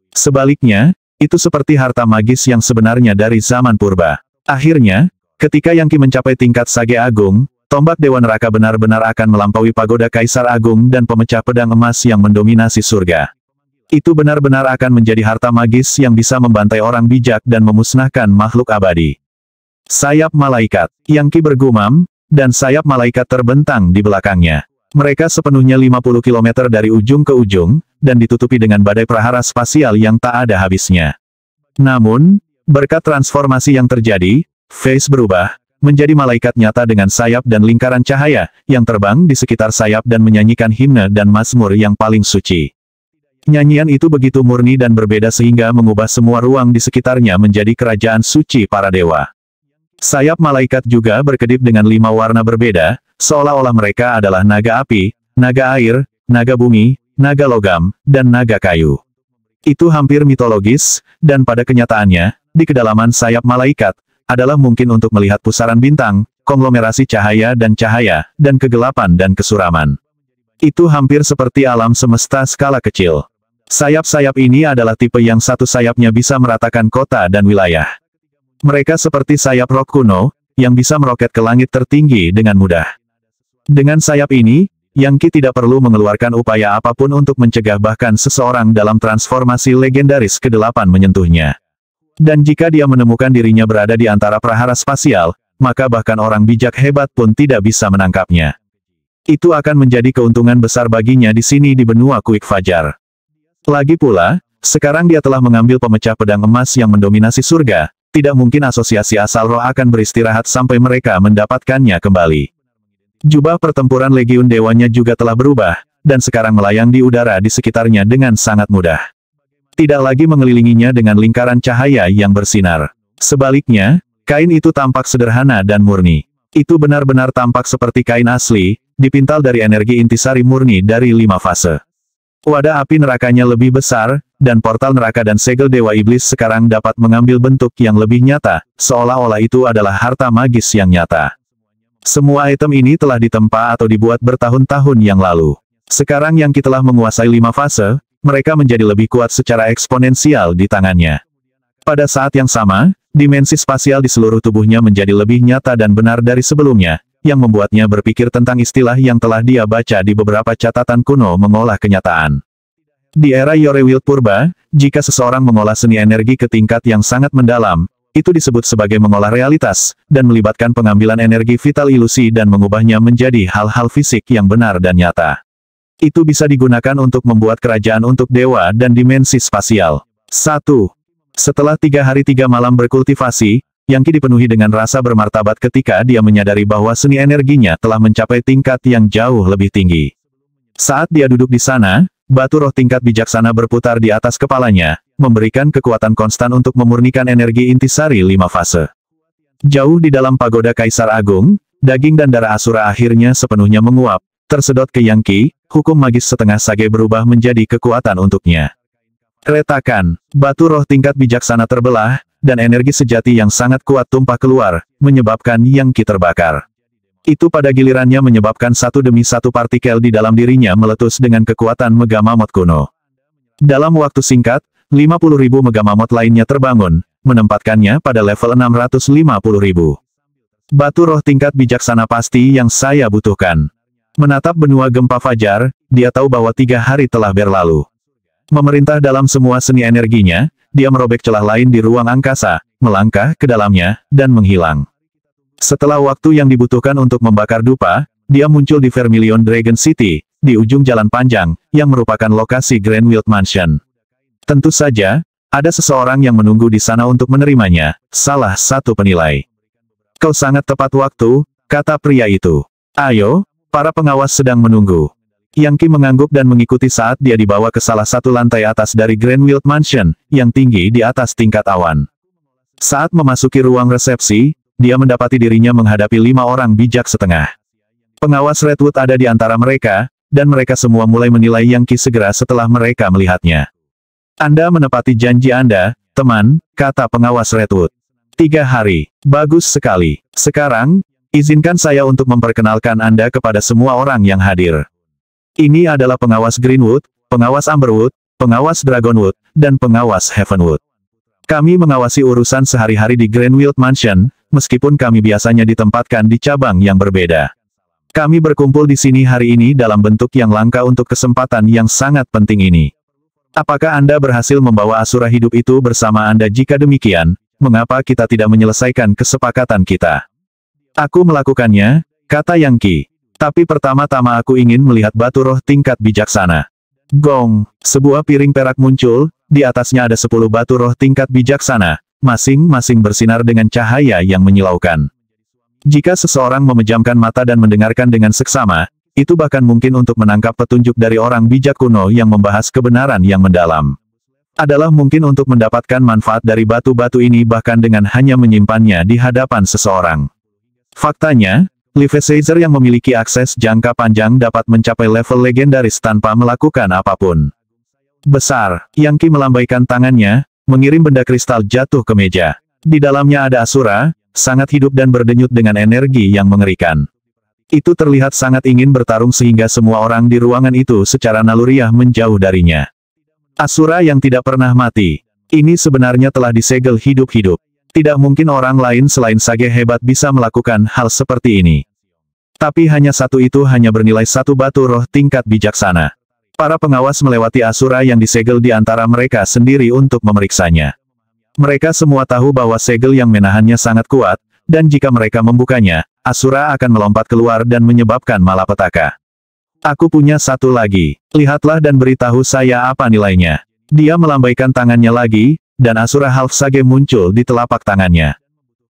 Sebaliknya, itu seperti harta magis yang sebenarnya dari zaman purba. Akhirnya, ketika Yangki mencapai tingkat Sage Agung, tombak Dewa Neraka benar-benar akan melampaui pagoda Kaisar Agung dan pemecah pedang emas yang mendominasi surga. Itu benar-benar akan menjadi harta magis yang bisa membantai orang bijak dan memusnahkan makhluk abadi. Sayap malaikat, Yangki bergumam, dan sayap malaikat terbentang di belakangnya. Mereka sepenuhnya 50 km dari ujung ke ujung, dan ditutupi dengan badai prahara spasial yang tak ada habisnya. Namun, berkat transformasi yang terjadi, Face berubah, menjadi malaikat nyata dengan sayap dan lingkaran cahaya, yang terbang di sekitar sayap dan menyanyikan himne dan mazmur yang paling suci. Nyanyian itu begitu murni dan berbeda sehingga mengubah semua ruang di sekitarnya menjadi kerajaan suci para dewa. Sayap malaikat juga berkedip dengan 5 warna berbeda, seolah-olah mereka adalah naga api, naga air, naga bumi, naga logam, dan naga kayu. Itu hampir mitologis, dan pada kenyataannya, di kedalaman sayap malaikat, adalah mungkin untuk melihat pusaran bintang, konglomerasi cahaya, dan kegelapan dan kesuraman. Itu hampir seperti alam semesta skala kecil. Sayap-sayap ini adalah tipe yang satu sayapnya bisa meratakan kota dan wilayah. Mereka seperti sayap roh kuno, yang bisa meroket ke langit tertinggi dengan mudah. Dengan sayap ini, Yangki tidak perlu mengeluarkan upaya apapun untuk mencegah bahkan seseorang dalam transformasi legendaris ke-8 menyentuhnya. Dan jika dia menemukan dirinya berada di antara prahara spasial, maka bahkan orang bijak hebat pun tidak bisa menangkapnya. Itu akan menjadi keuntungan besar baginya di sini di benua Kuik Fajar. Lagi pula, sekarang dia telah mengambil pemecah pedang emas yang mendominasi surga, tidak mungkin asosiasi asal roh akan beristirahat sampai mereka mendapatkannya kembali. Jubah pertempuran Legiun Dewanya juga telah berubah, dan sekarang melayang di udara di sekitarnya dengan sangat mudah. Tidak lagi mengelilinginya dengan lingkaran cahaya yang bersinar. Sebaliknya, kain itu tampak sederhana dan murni. Itu benar-benar tampak seperti kain asli, dipintal dari energi intisari murni dari 5 fase. Wadah api nerakanya lebih besar, dan portal neraka dan segel Dewa Iblis sekarang dapat mengambil bentuk yang lebih nyata, seolah-olah itu adalah harta magis yang nyata. Semua item ini telah ditempa atau dibuat bertahun-tahun yang lalu. Sekarang Yangki telah menguasai 5 fase, mereka menjadi lebih kuat secara eksponensial di tangannya. Pada saat yang sama, dimensi spasial di seluruh tubuhnya menjadi lebih nyata dan benar dari sebelumnya, yang membuatnya berpikir tentang istilah yang telah dia baca di beberapa catatan kuno mengolah kenyataan. Di era Yorewild Purba, jika seseorang mengolah seni energi ke tingkat yang sangat mendalam, itu disebut sebagai mengolah realitas, dan melibatkan pengambilan energi vital ilusi dan mengubahnya menjadi hal-hal fisik yang benar dan nyata. Itu bisa digunakan untuk membuat kerajaan untuk dewa dan dimensi spasial. 1. Setelah 3 hari 3 malam berkultivasi, Yangki dipenuhi dengan rasa bermartabat ketika dia menyadari bahwa seni energinya telah mencapai tingkat yang jauh lebih tinggi. Saat dia duduk di sana, batu roh tingkat bijaksana berputar di atas kepalanya, memberikan kekuatan konstan untuk memurnikan energi intisari 5 fase. Jauh di dalam pagoda Kaisar Agung, daging dan darah Asura akhirnya sepenuhnya menguap, tersedot ke Yangki, hukum magis setengah sage berubah menjadi kekuatan untuknya. Retakan, batu roh tingkat bijaksana terbelah, dan energi sejati yang sangat kuat tumpah keluar, menyebabkan Yangki terbakar. Itu pada gilirannya menyebabkan satu demi satu partikel di dalam dirinya meletus dengan kekuatan Mega Mammoth kuno. Dalam waktu singkat, 50.000 Mega Mammoth lainnya terbangun, menempatkannya pada level 650.000. Batu roh tingkat bijaksana pasti yang saya butuhkan. Menatap benua gempa fajar, dia tahu bahwa 3 hari telah berlalu. Memerintah dalam semua seni energinya, dia merobek celah lain di ruang angkasa, melangkah ke dalamnya, dan menghilang. Setelah waktu yang dibutuhkan untuk membakar dupa, dia muncul di Vermilion Dragon City, di ujung jalan panjang, yang merupakan lokasi Greenwild Mansion. Tentu saja, ada seseorang yang menunggu di sana untuk menerimanya, salah satu penilai. Kau sangat tepat waktu, kata pria itu. Ayo, para pengawas sedang menunggu. Yang Qi mengangguk dan mengikuti saat dia dibawa ke salah satu lantai atas dari Greenwild Mansion, yang tinggi di atas tingkat awan. Saat memasuki ruang resepsi, dia mendapati dirinya menghadapi 5 orang bijak setengah. Pengawas Redwood ada di antara mereka, dan mereka semua mulai menilai Yang Qi segera setelah mereka melihatnya. Anda menepati janji Anda, teman, kata pengawas Redwood. 3 hari, bagus sekali. Sekarang, izinkan saya untuk memperkenalkan Anda kepada semua orang yang hadir. Ini adalah pengawas Greenwood, pengawas Amberwood, pengawas Dragonwood, dan pengawas Heavenwood. Kami mengawasi urusan sehari-hari di Greenwild Mansion, meskipun kami biasanya ditempatkan di cabang yang berbeda. Kami berkumpul di sini hari ini dalam bentuk yang langka untuk kesempatan yang sangat penting ini. Apakah Anda berhasil membawa Asura hidup itu bersama Anda? Jika demikian, mengapa kita tidak menyelesaikan kesepakatan kita? Aku melakukannya, kata Yang Qi. Tapi pertama-tama aku ingin melihat batu roh tingkat bijaksana. Gong, sebuah piring perak muncul, di atasnya ada 10 batu roh tingkat bijaksana, masing-masing bersinar dengan cahaya yang menyilaukan. Jika seseorang memejamkan mata dan mendengarkan dengan seksama, itu bahkan mungkin untuk menangkap petunjuk dari orang bijak kuno yang membahas kebenaran yang mendalam. Adalah mungkin untuk mendapatkan manfaat dari batu-batu ini bahkan dengan hanya menyimpannya di hadapan seseorang. Faktanya, Levi Caesar yang memiliki akses jangka panjang dapat mencapai level legendaris tanpa melakukan apapun. Besar, Yang Qi melambaikan tangannya, mengirim benda kristal jatuh ke meja. Di dalamnya ada Asura, sangat hidup dan berdenyut dengan energi yang mengerikan. Itu terlihat sangat ingin bertarung sehingga semua orang di ruangan itu secara naluriah menjauh darinya. Asura yang tidak pernah mati. Ini sebenarnya telah disegel hidup-hidup. Tidak mungkin orang lain selain Sage hebat bisa melakukan hal seperti ini. Tapi hanya satu itu hanya bernilai 1 batu roh tingkat bijaksana. Para pengawas melewati Asura yang disegel di antara mereka sendiri untuk memeriksanya. Mereka semua tahu bahwa segel yang menahannya sangat kuat, dan jika mereka membukanya, Asura akan melompat keluar dan menyebabkan malapetaka. Aku punya satu lagi. Lihatlah dan beritahu saya apa nilainya. Dia melambaikan tangannya lagi, dan Asura Half Sage muncul di telapak tangannya.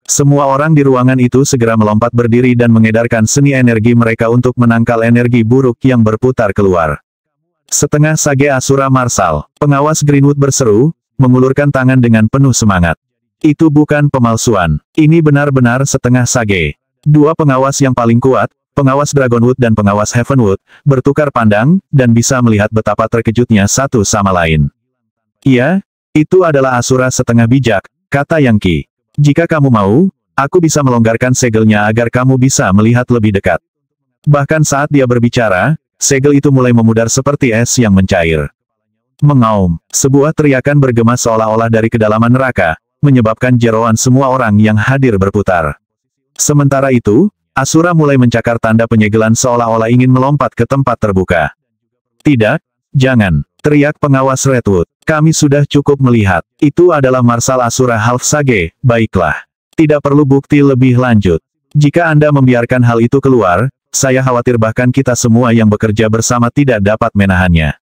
Semua orang di ruangan itu segera melompat berdiri dan mengedarkan seni energi mereka untuk menangkal energi buruk yang berputar keluar. Setengah Sage Asura Marsal, pengawas Greenwood berseru, mengulurkan tangan dengan penuh semangat. Itu bukan pemalsuan, ini benar-benar setengah Sage. 2 pengawas yang paling kuat, pengawas Dragonwood dan pengawas Heavenwood, bertukar pandang, dan bisa melihat betapa terkejutnya satu sama lain. Iya, itu adalah Asura setengah bijak, kata Yang Qi. Jika kamu mau, aku bisa melonggarkan segelnya agar kamu bisa melihat lebih dekat. Bahkan saat dia berbicara, segel itu mulai memudar seperti es yang mencair. Mengaum, sebuah teriakan bergema seolah-olah dari kedalaman neraka, menyebabkan jeroan semua orang yang hadir berputar. Sementara itu, Asura mulai mencakar tanda penyegelan seolah-olah ingin melompat ke tempat terbuka. Tidak, jangan, teriak pengawas Redwood. Kami sudah cukup melihat. Itu adalah Marsal Asura Half Sage, baiklah. Tidak perlu bukti lebih lanjut. Jika Anda membiarkan hal itu keluar, saya khawatir bahkan kita semua yang bekerja bersama tidak dapat menahannya.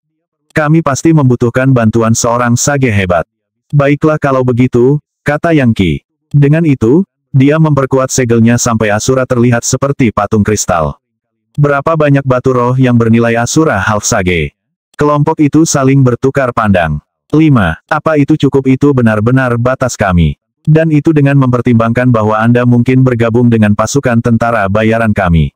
Kami pasti membutuhkan bantuan seorang Sage hebat. Baiklah kalau begitu, kata Yang Qi. Dengan itu, dia memperkuat segelnya sampai Asura terlihat seperti patung kristal. Berapa banyak batu roh yang bernilai Asura Half Sage? Kelompok itu saling bertukar pandang. 5. Apa itu cukup? Itu benar-benar batas kami. Dan itu dengan mempertimbangkan bahwa Anda mungkin bergabung dengan pasukan tentara bayaran kami.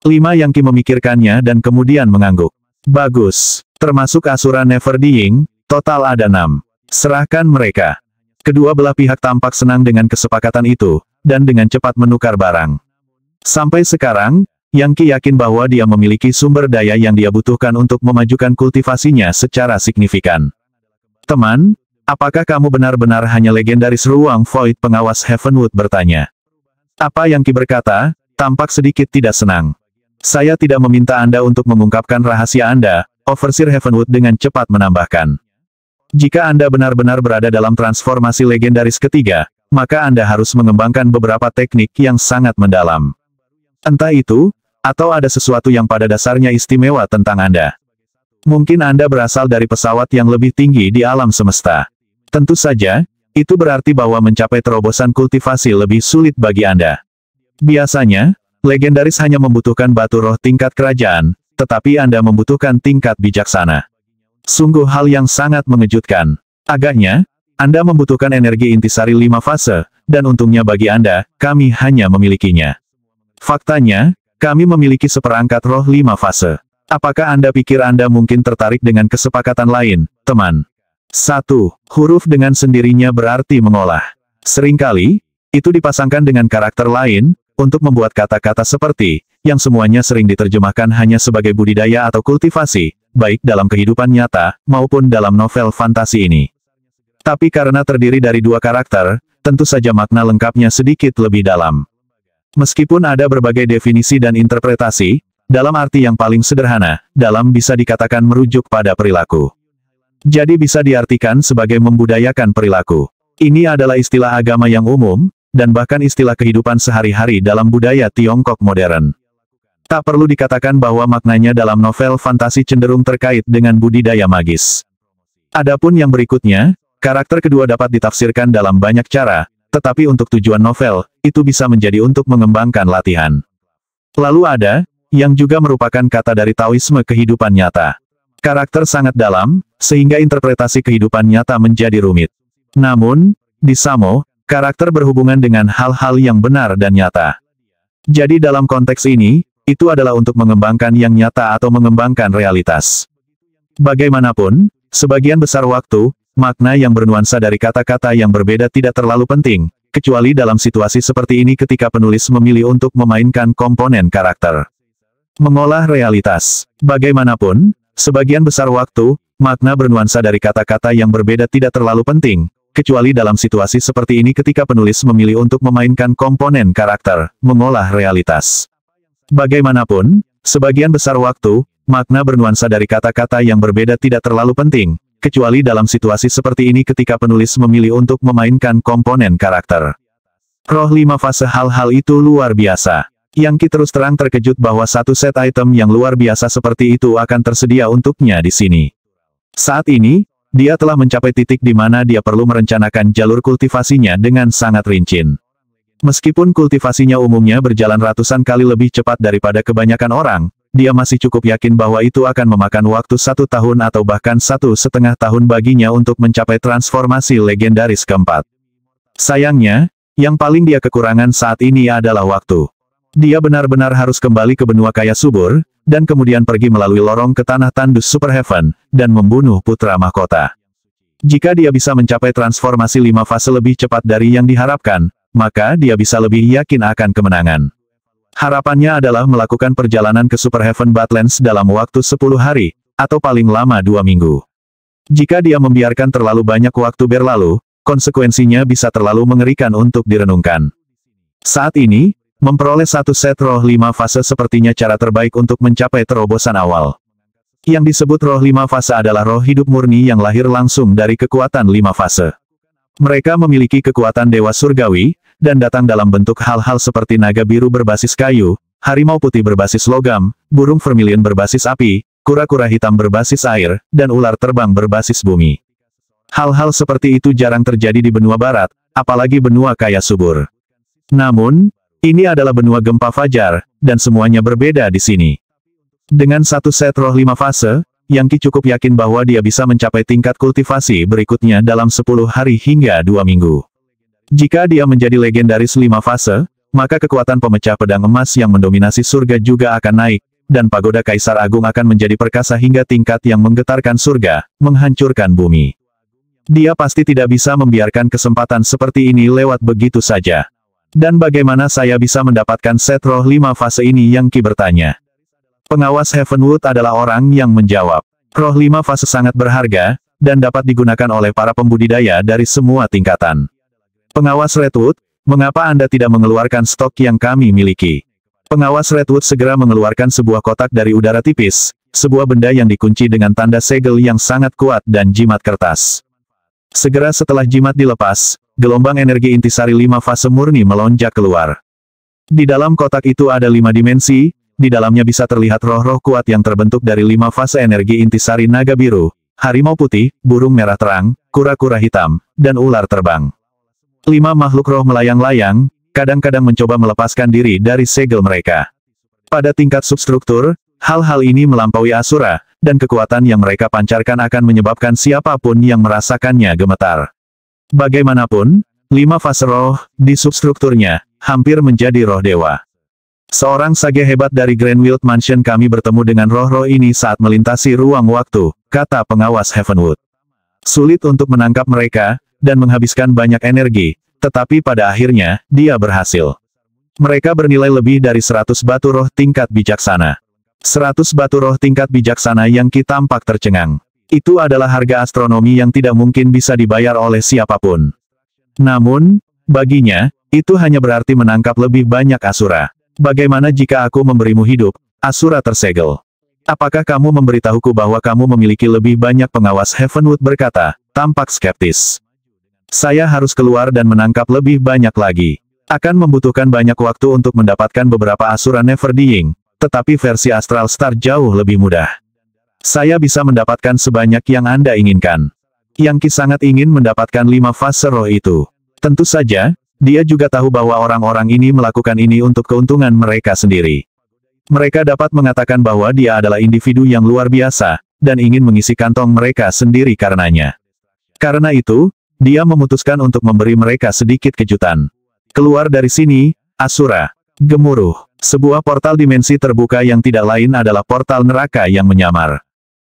5 Yang Qi memikirkannya dan kemudian mengangguk. Bagus. Termasuk Asura Neverdying, total ada 6. Serahkan mereka. Kedua belah pihak tampak senang dengan kesepakatan itu, dan dengan cepat menukar barang. Sampai sekarang, Yang Qi yakin bahwa dia memiliki sumber daya yang dia butuhkan untuk memajukan kultivasinya secara signifikan. Teman, apakah kamu benar-benar hanya legendaris ruang Void? Pengawas Heavenwood bertanya. Apa yang Ki berkata, tampak sedikit tidak senang. Saya tidak meminta Anda untuk mengungkapkan rahasia Anda, Overseer Heavenwood dengan cepat menambahkan. Jika Anda benar-benar berada dalam transformasi legendaris ketiga, maka Anda harus mengembangkan beberapa teknik yang sangat mendalam. Entah itu, atau ada sesuatu yang pada dasarnya istimewa tentang Anda. Mungkin Anda berasal dari pesawat yang lebih tinggi di alam semesta. Tentu saja, itu berarti bahwa mencapai terobosan kultivasi lebih sulit bagi Anda. Biasanya, legendaris hanya membutuhkan batu roh tingkat kerajaan, tetapi Anda membutuhkan tingkat bijaksana. Sungguh hal yang sangat mengejutkan. Agaknya, Anda membutuhkan energi intisari 5 fase, dan untungnya bagi Anda, kami hanya memilikinya. Faktanya, kami memiliki seperangkat roh 5 fase. Apakah Anda pikir Anda mungkin tertarik dengan kesepakatan lain, teman? 1. Huruf dengan sendirinya berarti mengolah. Seringkali, itu dipasangkan dengan karakter lain, untuk membuat kata-kata seperti, yang semuanya sering diterjemahkan hanya sebagai budidaya atau kultivasi, baik dalam kehidupan nyata, maupun dalam novel fantasi ini. Tapi karena terdiri dari 2 karakter, tentu saja makna lengkapnya sedikit lebih dalam. Meskipun ada berbagai definisi dan interpretasi, dalam arti yang paling sederhana, dalam bisa dikatakan merujuk pada perilaku. Jadi bisa diartikan sebagai membudayakan perilaku. Ini adalah istilah agama yang umum, dan bahkan istilah kehidupan sehari-hari dalam budaya Tiongkok modern. Tak perlu dikatakan bahwa maknanya dalam novel fantasi cenderung terkait dengan budidaya magis. Adapun yang berikutnya, karakter kedua dapat ditafsirkan dalam banyak cara, tetapi untuk tujuan novel, itu bisa menjadi untuk mengembangkan latihan. Lalu ada, yang juga merupakan kata dari Taoisme kehidupan nyata. Karakter sangat dalam, sehingga interpretasi kehidupan nyata menjadi rumit. Namun, di Samo, karakter berhubungan dengan hal-hal yang benar dan nyata. Jadi dalam konteks ini, itu adalah untuk mengembangkan yang nyata atau mengembangkan realitas. Bagaimanapun, sebagian besar waktu, makna yang bernuansa dari kata-kata yang berbeda tidak terlalu penting, kecuali dalam situasi seperti ini ketika penulis memilih untuk memainkan komponen karakter. Mengolah realitas. Bagaimanapun, sebagian besar waktu, makna bernuansa dari kata-kata yang berbeda tidak terlalu penting, kecuali dalam situasi seperti ini ketika penulis memilih untuk memainkan komponen karakter, mengolah realitas. Bagaimanapun, sebagian besar waktu, makna bernuansa dari kata-kata yang berbeda tidak terlalu penting, kecuali dalam situasi seperti ini ketika penulis memilih untuk memainkan komponen karakter. Roh 5 fase hal-hal itu luar biasa. Yang Ki terus terang terkejut bahwa satu set item yang luar biasa seperti itu akan tersedia untuknya di sini. Saat ini, dia telah mencapai titik di mana dia perlu merencanakan jalur kultivasinya dengan sangat rinci. Meskipun kultivasinya umumnya berjalan ratusan kali lebih cepat daripada kebanyakan orang, dia masih cukup yakin bahwa itu akan memakan waktu 1 tahun atau bahkan 1,5 tahun baginya untuk mencapai transformasi legendaris keempat. Sayangnya, yang paling dia kekurangan saat ini adalah waktu. Dia benar-benar harus kembali ke benua kaya subur, dan kemudian pergi melalui lorong ke tanah tandus Super Heaven, dan membunuh putra mahkota. Jika dia bisa mencapai transformasi 5 fase lebih cepat dari yang diharapkan, maka dia bisa lebih yakin akan kemenangan. Harapannya adalah melakukan perjalanan ke Super Heaven Badlands dalam waktu 10 hari, atau paling lama 2 minggu. Jika dia membiarkan terlalu banyak waktu berlalu, konsekuensinya bisa terlalu mengerikan untuk direnungkan. Saat ini, memperoleh satu set roh 5 fase sepertinya cara terbaik untuk mencapai terobosan awal. Yang disebut roh 5 fase adalah roh hidup murni yang lahir langsung dari kekuatan 5 fase. Mereka memiliki kekuatan dewa surgawi, dan datang dalam bentuk hal-hal seperti naga biru berbasis kayu, harimau putih berbasis logam, burung vermilion berbasis api, kura-kura hitam berbasis air, dan ular terbang berbasis bumi. Hal-hal seperti itu jarang terjadi di benua barat, apalagi benua kaya subur. Namun, ini adalah benua gempa fajar, dan semuanya berbeda di sini. Dengan satu set roh 5 fase, Yang Ki cukup yakin bahwa dia bisa mencapai tingkat kultivasi berikutnya dalam 10 hari hingga 2 minggu. Jika dia menjadi legendaris 5 fase, maka kekuatan pemecah pedang emas yang mendominasi surga juga akan naik, dan pagoda Kaisar Agung akan menjadi perkasa hingga tingkat yang menggetarkan surga, menghancurkan bumi. Dia pasti tidak bisa membiarkan kesempatan seperti ini lewat begitu saja. Dan bagaimana saya bisa mendapatkan set roh 5 fase ini? Yang Ki bertanya. Pengawas Heavenwood adalah orang yang menjawab. Roh 5 fase sangat berharga, dan dapat digunakan oleh para pembudidaya dari semua tingkatan. Pengawas Redwood, Mengapa Anda tidak mengeluarkan stok yang kami miliki? Pengawas Redwood segera mengeluarkan sebuah kotak dari udara tipis, sebuah benda yang dikunci dengan tanda segel yang sangat kuat dan jimat kertas. Segera setelah jimat dilepas, gelombang energi intisari 5 fase murni melonjak keluar. Di dalam kotak itu ada 5 dimensi, di dalamnya bisa terlihat roh-roh kuat yang terbentuk dari 5 fase energi intisari naga biru, harimau putih, burung merah terang, kura-kura hitam, dan ular terbang. 5 makhluk roh melayang-layang, kadang-kadang mencoba melepaskan diri dari segel mereka. Pada tingkat substruktur, hal-hal ini melampaui Asura, dan kekuatan yang mereka pancarkan akan menyebabkan siapapun yang merasakannya gemetar. Bagaimanapun, 5 fase roh, di substrukturnya, hampir menjadi roh dewa. Seorang sage hebat dari Greenwild Mansion kami bertemu dengan roh-roh ini saat melintasi ruang waktu, kata pengawas Heavenwood. Sulit untuk menangkap mereka, dan menghabiskan banyak energi, tetapi pada akhirnya, dia berhasil. Mereka bernilai lebih dari 100 batu roh tingkat bijaksana. 100 batu roh tingkat bijaksana yang tampak tercengang. Itu adalah harga astronomi yang tidak mungkin bisa dibayar oleh siapapun. Namun, baginya, itu hanya berarti menangkap lebih banyak Asura. Bagaimana jika aku memberimu hidup? Asura tersegel. Apakah kamu memberitahuku bahwa kamu memiliki lebih banyak? Pengawas Heavenwood berkata, tampak skeptis. Saya harus keluar dan menangkap lebih banyak lagi. Akan membutuhkan banyak waktu untuk mendapatkan beberapa Asura Neverdying, tetapi versi Astral Star jauh lebih mudah. Saya bisa mendapatkan sebanyak yang Anda inginkan. Yang Ki sangat ingin mendapatkan 5 fase roh itu. Tentu saja, dia juga tahu bahwa orang-orang ini melakukan ini untuk keuntungan mereka sendiri. Mereka dapat mengatakan bahwa dia adalah individu yang luar biasa, dan ingin mengisi kantong mereka sendiri karenanya. Karena itu, dia memutuskan untuk memberi mereka sedikit kejutan. Keluar dari sini, Asura. Gemuruh. Sebuah portal dimensi terbuka yang tidak lain adalah portal neraka yang menyamar.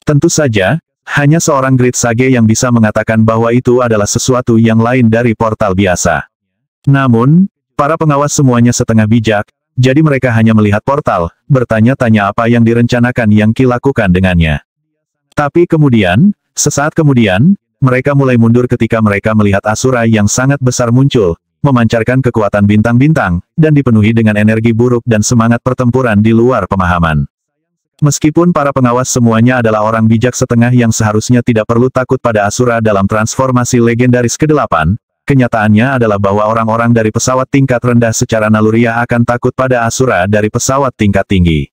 Tentu saja, hanya seorang Great Sage yang bisa mengatakan bahwa itu adalah sesuatu yang lain dari portal biasa. Namun, para pengawas semuanya setengah bijak, jadi mereka hanya melihat portal, bertanya-tanya apa yang direncanakan yang Ki lakukan dengannya. Tapi kemudian, sesaat kemudian, mereka mulai mundur ketika mereka melihat Asura yang sangat besar muncul, memancarkan kekuatan bintang-bintang, dan dipenuhi dengan energi buruk dan semangat pertempuran di luar pemahaman. Meskipun para pengawas semuanya adalah orang bijak setengah yang seharusnya tidak perlu takut pada Asura dalam transformasi legendaris ke-8, kenyataannya adalah bahwa orang-orang dari pesawat tingkat rendah secara naluriah akan takut pada Asura dari pesawat tingkat tinggi.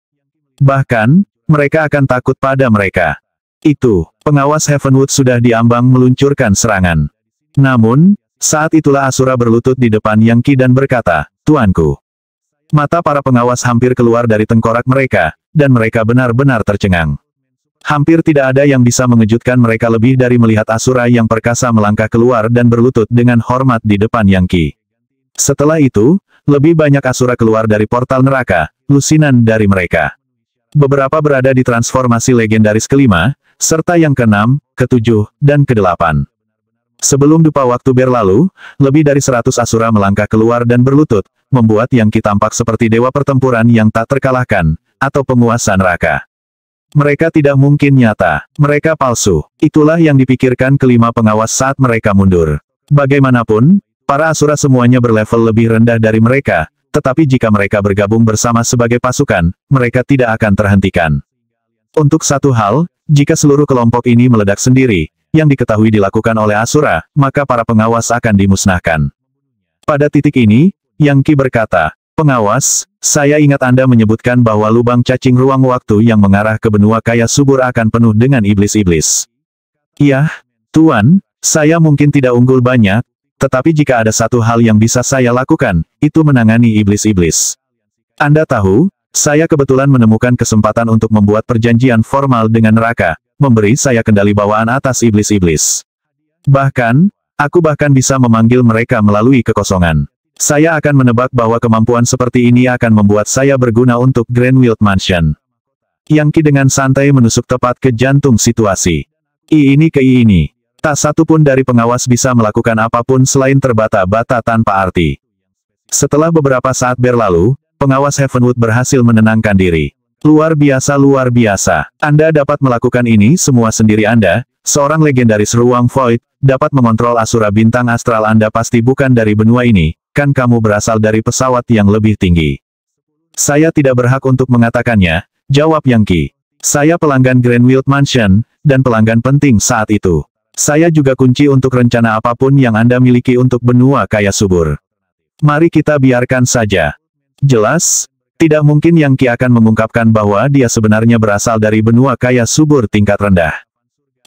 Bahkan, mereka akan takut pada mereka. Itu, pengawas Heavenwood sudah diambang meluncurkan serangan. Namun, saat itulah Asura berlutut di depan Yang Ki dan berkata, "Tuanku." Mata para pengawas hampir keluar dari tengkorak mereka, dan mereka benar-benar tercengang. Hampir tidak ada yang bisa mengejutkan mereka lebih dari melihat Asura yang perkasa melangkah keluar dan berlutut dengan hormat di depan Yang Ki. Setelah itu, lebih banyak Asura keluar dari portal neraka, lusinan dari mereka. Beberapa berada di transformasi legendaris ke-5, serta yang ke-6, ke-7, dan ke-8. Sebelum dupa waktu berlalu, lebih dari 100 Asura melangkah keluar dan berlutut, membuat Yang Ki tampak seperti dewa pertempuran yang tak terkalahkan, atau penguasa neraka. Mereka tidak mungkin nyata, mereka palsu. Itulah yang dipikirkan kelima pengawas saat mereka mundur. Bagaimanapun, para Asura semuanya berlevel lebih rendah dari mereka, tetapi jika mereka bergabung bersama sebagai pasukan, mereka tidak akan terhentikan. Untuk satu hal, jika seluruh kelompok ini meledak sendiri, yang diketahui dilakukan oleh Asura, maka para pengawas akan dimusnahkan. Pada titik ini, Yang Ki berkata, "Pengawas, saya ingat Anda menyebutkan bahwa lubang cacing ruang waktu yang mengarah ke benua kaya subur akan penuh dengan iblis-iblis." "Iya, Tuan, saya mungkin tidak unggul banyak, tetapi jika ada satu hal yang bisa saya lakukan, itu menangani iblis-iblis. Anda tahu, saya kebetulan menemukan kesempatan untuk membuat perjanjian formal dengan neraka, memberi saya kendali bawaan atas iblis-iblis. Bahkan, aku bahkan bisa memanggil mereka melalui kekosongan. Saya akan menebak bahwa kemampuan seperti ini akan membuat saya berguna untuk Greenwild Mansion." Yang Ki dengan santai menusuk tepat ke jantung situasi. Ini ke ini. Tak satu pun dari pengawas bisa melakukan apapun selain terbata-bata tanpa arti. Setelah beberapa saat berlalu, pengawas Heavenwood berhasil menenangkan diri. Luar biasa, Anda dapat melakukan ini semua sendiri. Anda, seorang legendaris ruang void, dapat mengontrol Asura bintang astral. Anda pasti bukan dari benua ini, kan kamu berasal dari pesawat yang lebih tinggi. Saya tidak berhak untuk mengatakannya, jawab Yang Qi. Saya pelanggan Greenfield Mansion, dan pelanggan penting saat itu. Saya juga kunci untuk rencana apapun yang Anda miliki untuk benua kaya subur. Mari kita biarkan saja. Jelas, tidak mungkin Yang Qi akan mengungkapkan bahwa dia sebenarnya berasal dari benua kaya subur tingkat rendah.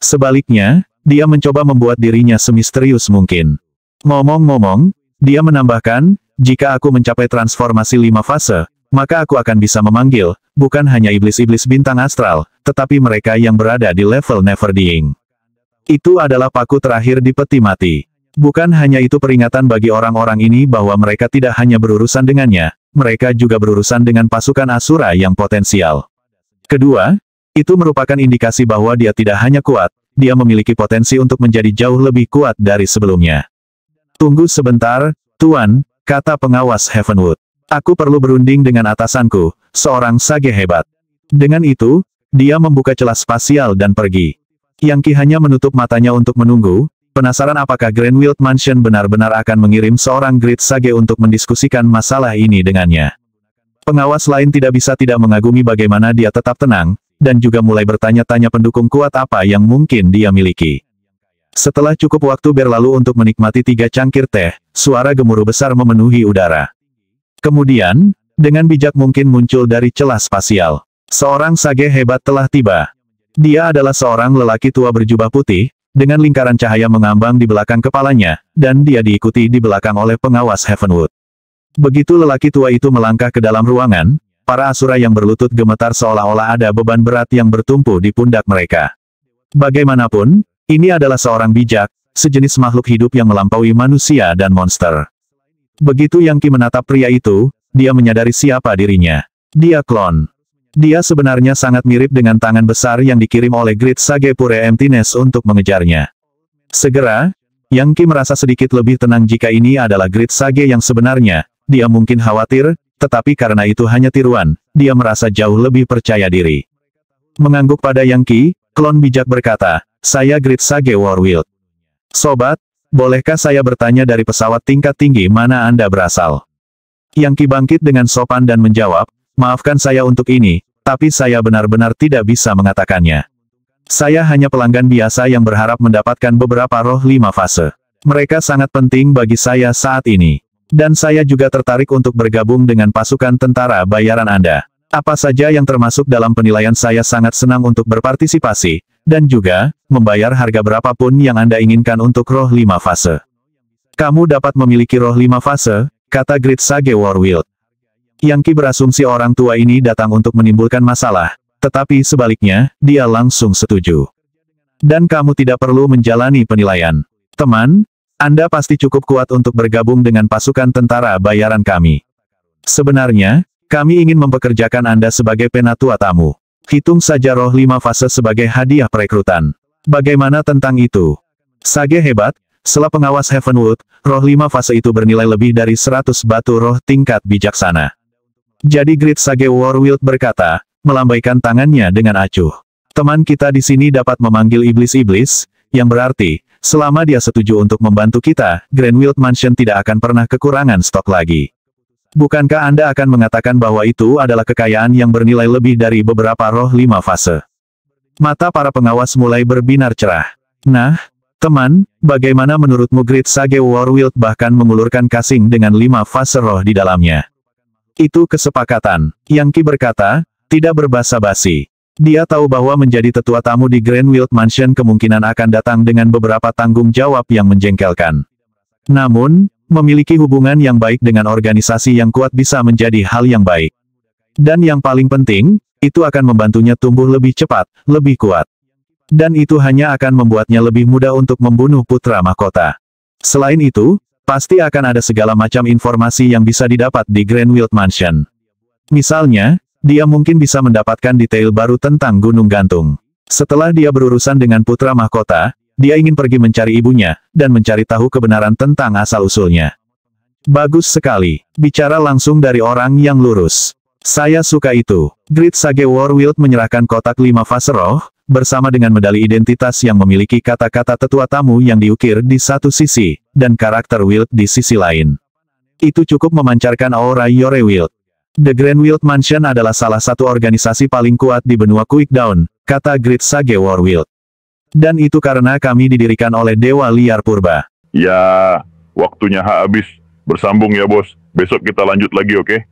Sebaliknya, dia mencoba membuat dirinya semisterius mungkin. Ngomong-ngomong, dia menambahkan, jika aku mencapai transformasi 5 fase, maka aku akan bisa memanggil, bukan hanya iblis-iblis bintang astral, tetapi mereka yang berada di level Neverdying. Itu adalah paku terakhir di peti mati. Bukan hanya itu peringatan bagi orang-orang ini bahwa mereka tidak hanya berurusan dengannya, mereka juga berurusan dengan pasukan Asura yang potensial. Kedua, itu merupakan indikasi bahwa dia tidak hanya kuat, dia memiliki potensi untuk menjadi jauh lebih kuat dari sebelumnya. Tunggu sebentar, Tuan, kata pengawas Heavenwood. Aku perlu berunding dengan atasanku, seorang sage hebat. Dengan itu, dia membuka celah spasial dan pergi. Yang Qi hanya menutup matanya untuk menunggu, penasaran apakah Greenfield Mansion benar-benar akan mengirim seorang Great Sage untuk mendiskusikan masalah ini dengannya. Pengawas lain tidak bisa tidak mengagumi bagaimana dia tetap tenang, dan juga mulai bertanya-tanya pendukung kuat apa yang mungkin dia miliki. Setelah cukup waktu berlalu untuk menikmati 3 cangkir teh, suara gemuruh besar memenuhi udara. Kemudian, dengan bijak mungkin muncul dari celah spasial. Seorang sage hebat telah tiba. Dia adalah seorang lelaki tua berjubah putih, dengan lingkaran cahaya mengambang di belakang kepalanya, dan dia diikuti di belakang oleh pengawas Heavenwood. Begitu lelaki tua itu melangkah ke dalam ruangan, para Asura yang berlutut gemetar seolah-olah ada beban berat yang bertumpu di pundak mereka. Bagaimanapun, ini adalah seorang bijak, sejenis makhluk hidup yang melampaui manusia dan monster. Begitu Yang Qi menatap pria itu, dia menyadari siapa dirinya. Dia klon. Dia sebenarnya sangat mirip dengan tangan besar yang dikirim oleh Great Sage Pure Emptiness untuk mengejarnya. Segera, Yang Qi merasa sedikit lebih tenang jika ini adalah Great Sage yang sebenarnya. Dia mungkin khawatir, tetapi karena itu hanya tiruan, dia merasa jauh lebih percaya diri. Mengangguk pada Yang Qi, klon bijak berkata, saya Great Sage Warwild. Sobat, bolehkah saya bertanya dari pesawat tingkat tinggi mana Anda berasal? Yang Qi bangkit dengan sopan dan menjawab, maafkan saya untuk ini, tapi saya benar-benar tidak bisa mengatakannya. Saya hanya pelanggan biasa yang berharap mendapatkan beberapa roh 5 fase. Mereka sangat penting bagi saya saat ini. Dan saya juga tertarik untuk bergabung dengan pasukan tentara bayaran Anda. Apa saja yang termasuk dalam penilaian saya sangat senang untuk berpartisipasi, dan juga, membayar harga berapapun yang Anda inginkan untuk roh 5 fase. Kamu dapat memiliki roh 5 fase, kata Great Sage Warwild. Yang Qi berasumsi orang tua ini datang untuk menimbulkan masalah, tetapi sebaliknya, dia langsung setuju. Dan kamu tidak perlu menjalani penilaian. Teman, Anda pasti cukup kuat untuk bergabung dengan pasukan tentara bayaran kami. Sebenarnya, kami ingin mempekerjakan Anda sebagai penatua tamu. Hitung saja roh 5 fase sebagai hadiah perekrutan. Bagaimana tentang itu? Sage hebat, setelah pengawas Heavenwood, roh 5 fase itu bernilai lebih dari 100 batu roh tingkat bijaksana. Jadi Great Sage Warwild berkata, melambaikan tangannya dengan acuh. Teman kita di sini dapat memanggil iblis-iblis, yang berarti, selama dia setuju untuk membantu kita, Greenfield Mansion tidak akan pernah kekurangan stok lagi. Bukankah Anda akan mengatakan bahwa itu adalah kekayaan yang bernilai lebih dari beberapa roh 5 fase? Mata para pengawas mulai berbinar cerah. Nah, teman, bagaimana menurutmu Great Sage Warwild bahkan mengulurkan kasing dengan 5 fase roh di dalamnya? Itu kesepakatan. Yang Qi berkata, tidak berbasa-basi. Dia tahu bahwa menjadi tetua tamu di Greenfield Mansion kemungkinan akan datang dengan beberapa tanggung jawab yang menjengkelkan. Namun, memiliki hubungan yang baik dengan organisasi yang kuat bisa menjadi hal yang baik. Dan yang paling penting, itu akan membantunya tumbuh lebih cepat, lebih kuat. Dan itu hanya akan membuatnya lebih mudah untuk membunuh putra mahkota. Selain itu, pasti akan ada segala macam informasi yang bisa didapat di Greenfield Mansion. Misalnya, dia mungkin bisa mendapatkan detail baru tentang Gunung Gantung. Setelah dia berurusan dengan putra mahkota, dia ingin pergi mencari ibunya, dan mencari tahu kebenaran tentang asal-usulnya. Bagus sekali. Bicara langsung dari orang yang lurus. Saya suka itu. Great Sage Warwild menyerahkan kotak 5 fase roh, bersama dengan medali identitas yang memiliki kata-kata tetua tamu yang diukir di satu sisi, dan karakter Wild di sisi lain. Itu cukup memancarkan aura Yorewild. The Grandwild Mansion adalah salah satu organisasi paling kuat di benua Quickdown, kata Great Sage Warwild. Dan itu karena kami didirikan oleh Dewa Liar Purba. Ya, waktunya habis. Bersambung ya bos. Besok kita lanjut lagi, oke?